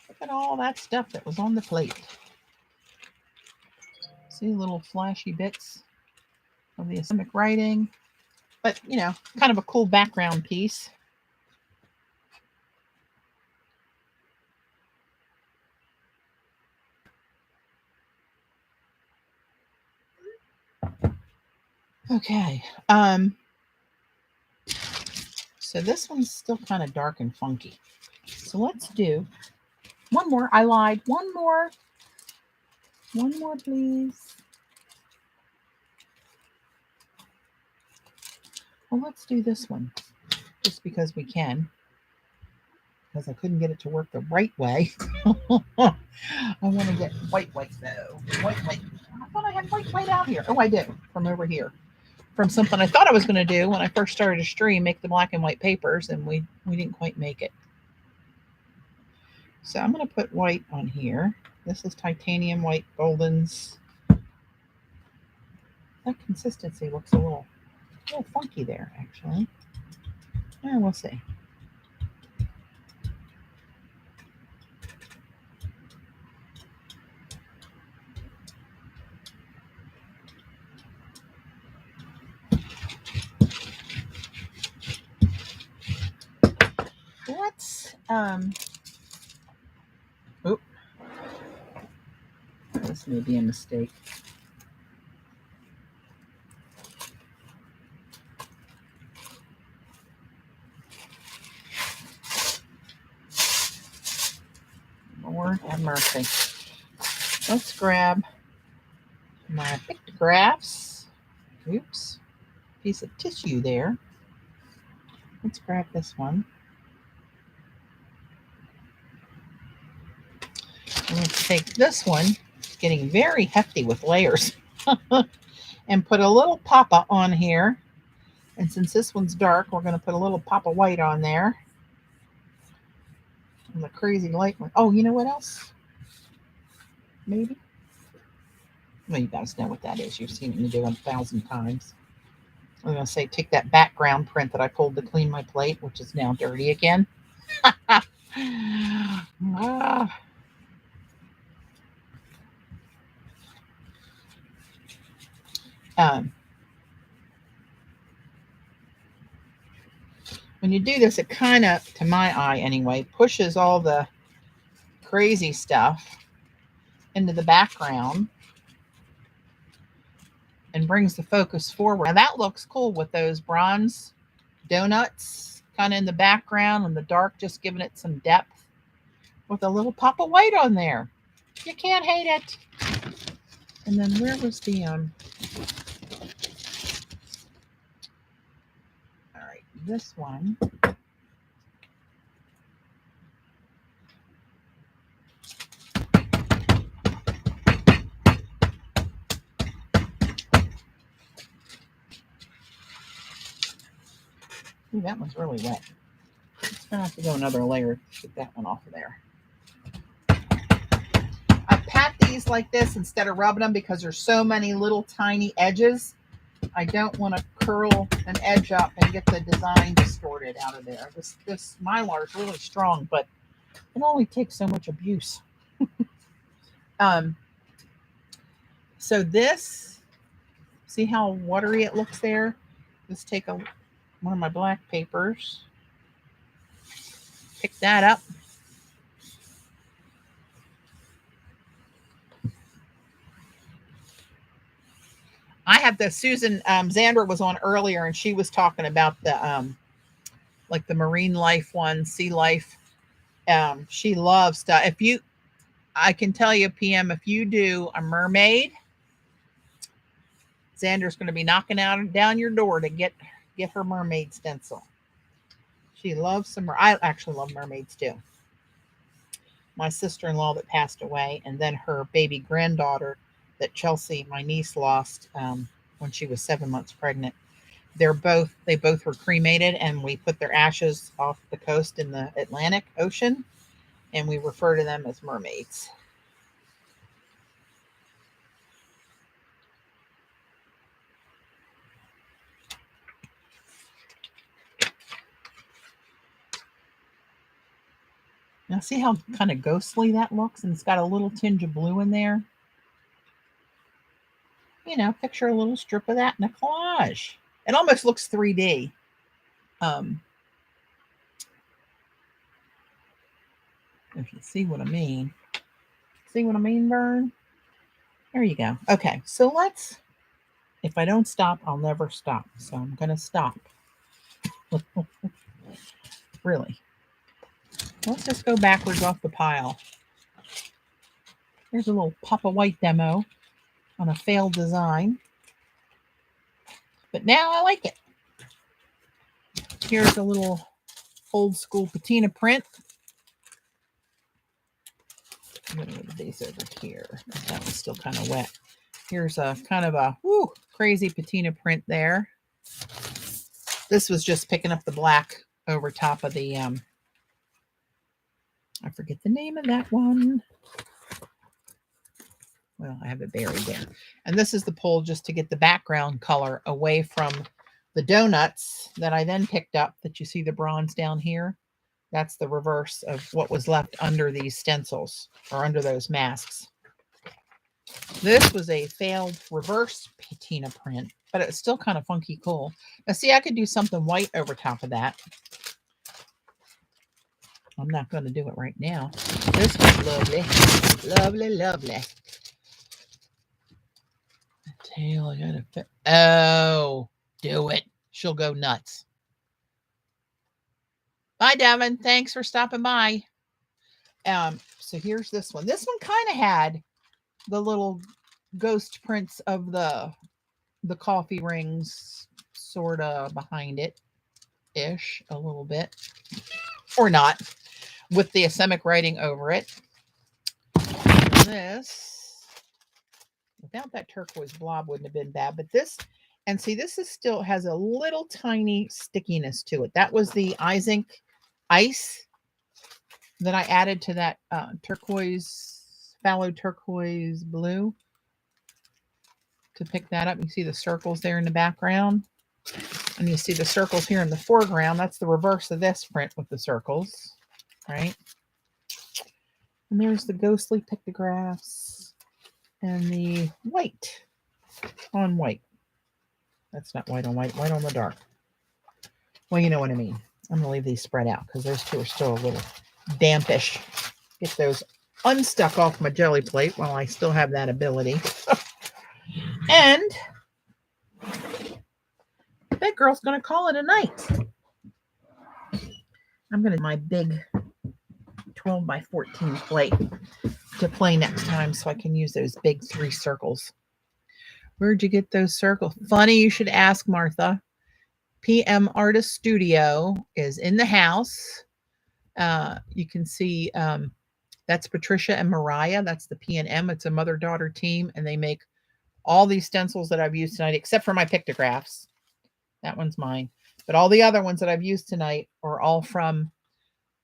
Look at all that stuff that was on the plate. See little flashy bits of the Islamic writing. But, you know, kind of a cool background piece. Okay. So this one's still kind of dark and funky. So let's do one more. I lied. One more. One more, please. Well, let's do this one. Just because we can. Because I couldn't get it to work the right way. I want to get white though. White. I thought I had white out here. Oh, I did. From over here. From something I thought I was going to do when I first started to stream, make the black and white papers, and we didn't quite make it. So I'm going to put white on here. This is titanium white Goldens. That consistency looks a little funky there, actually. We'll see. Let's oop. This may be a mistake. Lord have mercy. Let's grab my pictographs. Oops. Piece of tissue there. Let's grab this one. And let's take this one, it's getting very hefty with layers, and put a little papa on here. And since this one's dark, we're going to put a little pop of white on there. And the crazy light one. Oh, you know what else? Maybe? Well, you guys know what that is. You've seen me do it 1,000 times. I'm going to say take that background print that I pulled to clean my plate, which is now dirty again. When you do this, it kind of, to my eye anyway, pushes all the crazy stuff into the background and brings the focus forward. Now that looks cool with those bronze donuts kind of in the background and the dark just giving it some depth with a little pop of white on there. You can't hate it. And then where was the all right, this one. Ooh, that one's really wet. Let's gonna have to go another layer to get that one off of there. I pat these like this instead of rubbing them because there's so many little tiny edges. I don't want to curl an edge up and get the design distorted out of there. This Mylar is really strong, but it only takes so much abuse. So this, see how watery it looks there? Let's take one of my black papers, pick that up. I have the Susan Zander was on earlier, and she was talking about the like the marine life one, sea life. She loves stuff. I can tell you, PM, if you do a mermaid, Xander's going to be knocking down your door to get her mermaid stencil. She loves some. I actually love mermaids too. My sister-in-law that passed away, and then her baby granddaughter that Chelsea, my niece, lost when she was 7 months pregnant. They both were cremated, and we put their ashes off the coast in the Atlantic Ocean, and we refer to them as mermaids. Now see how kind of ghostly that looks, and it's got a little tinge of blue in there. You know, picture a little strip of that in a collage. It almost looks 3D. If you see what I mean. See what I mean, Vern? There you go. Okay, so if I don't stop, I'll never stop. So I'm going to stop. Really. Let's just go backwards off the pile. Here's a little Papa White demo on a failed design. But now I like it. Here's a little old school patina print. I'm going to move these over here. That was still kind of wet. Here's a kind of a crazy patina print there. This was just picking up the black over top of the, I forget the name of that one. Well, I have it buried there. And this is the pull just to get the background color away from the donuts that I then picked up, that you see the bronze down here. That's the reverse of what was left under these stencils, or under those masks. This was a failed reverse patina print, but it's still kind of funky cool. Now see, I could do something white over top of that. I'm not going to do it right now. This was lovely. Lovely, lovely. Tail, I gotta fit. Oh, do it. She'll go nuts. Bye, Devin. Thanks for stopping by. So here's this one. This one kind of had the little ghost prints of the coffee rings sort of behind it ish a little bit, or not, with the Asemic writing over it. This, without that turquoise blob, wouldn't have been bad, but this, and see, this is still has a little tiny stickiness to it. That was the Isink ice that I added to that turquoise, fallow turquoise blue to pick that up. You see the circles there in the background, and you see the circles here in the foreground. That's the reverse of this print with the circles, right? And there's the ghostly pictographs and the white on white. That's not white on white, white on the dark. Well, you know what I mean. I'm going to leave these spread out because those two are still a little dampish. Get those unstuck off my jelly plate while I still have that ability. And that girl's going to call it a night. I'm going to my big 12 by 14 plate to play next time so I can use those big 3 circles. Where'd you get those circles? Funny you should ask, Martha. PM Artist Studio is in the house. You can see that's Patricia and Mariah. That's the P&M. It's a mother-daughter team, and they make all these stencils that I've used tonight, except for my pictographs. That one's mine. But all the other ones that I've used tonight are all from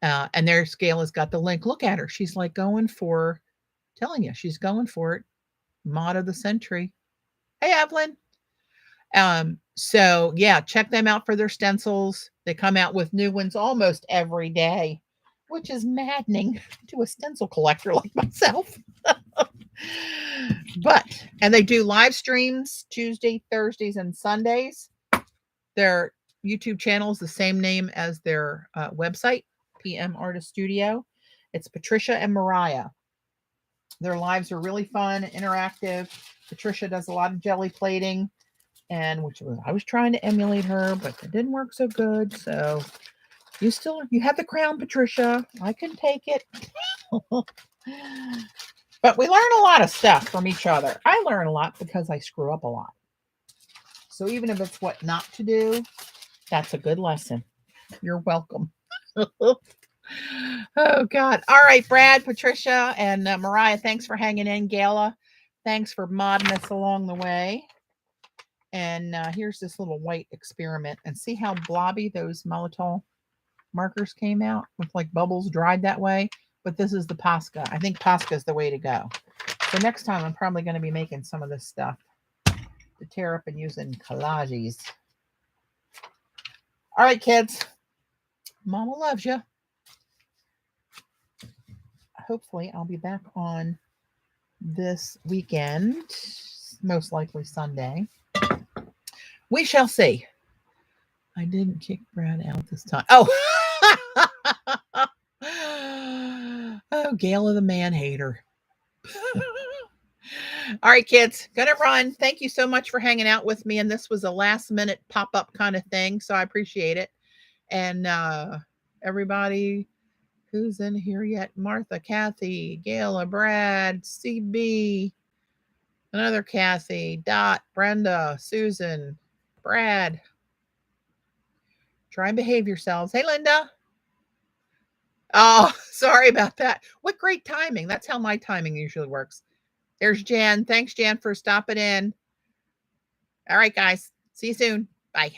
And there's Gayla's got the link. Look at her. She's like going for, telling you, she's going for it. Mod of the century. Hey, Evelyn. So yeah, check them out for their stencils. They come out with new ones almost every day, which is maddening to a stencil collector like myself. And they do live streams Tuesday, Thursdays, and Sundays. Their YouTube channel is the same name as their website, PM Artist Studio. It's Patricia and Mariah. Their lives are really fun, interactive. Patricia does a lot of jelly plating, and I was trying to emulate her, but it didn't work so good. So you have the crown, Patricia. I can take it. But we learn a lot of stuff from each other. I learn a lot because I screw up a lot. So even if it's what not to do, that's a good lesson. You're welcome. Oh, God. All right, Brad, Patricia, and Mariah, thanks for hanging in. Gayla, thanks for modding us along the way. And here's this little white experiment. And see how blobby those Molotow markers came out with like bubbles dried that way? But this is the Posca. I think Posca is the way to go. So next time I'm probably going to be making some of this stuff to tear up and use in collages. All right, kids. Mama loves you. Hopefully I'll be back on this weekend, most likely Sunday. We shall see. I didn't kick Brad out this time. Oh, oh, Gayla the man hater. All right, kids, gonna run. Thank you so much for hanging out with me. And this was a last minute pop-up kind of thing, so I appreciate it. And everybody who's in here yet? Martha, Kathy, Gayla, Brad, CB, another Kathy, Dot, Brenda, Susan, Brad. Try and behave yourselves. Hey, Linda. Oh, sorry about that. What great timing. That's how my timing usually works. There's Jan. Thanks, Jan, for stopping in. All right, guys. See you soon. Bye.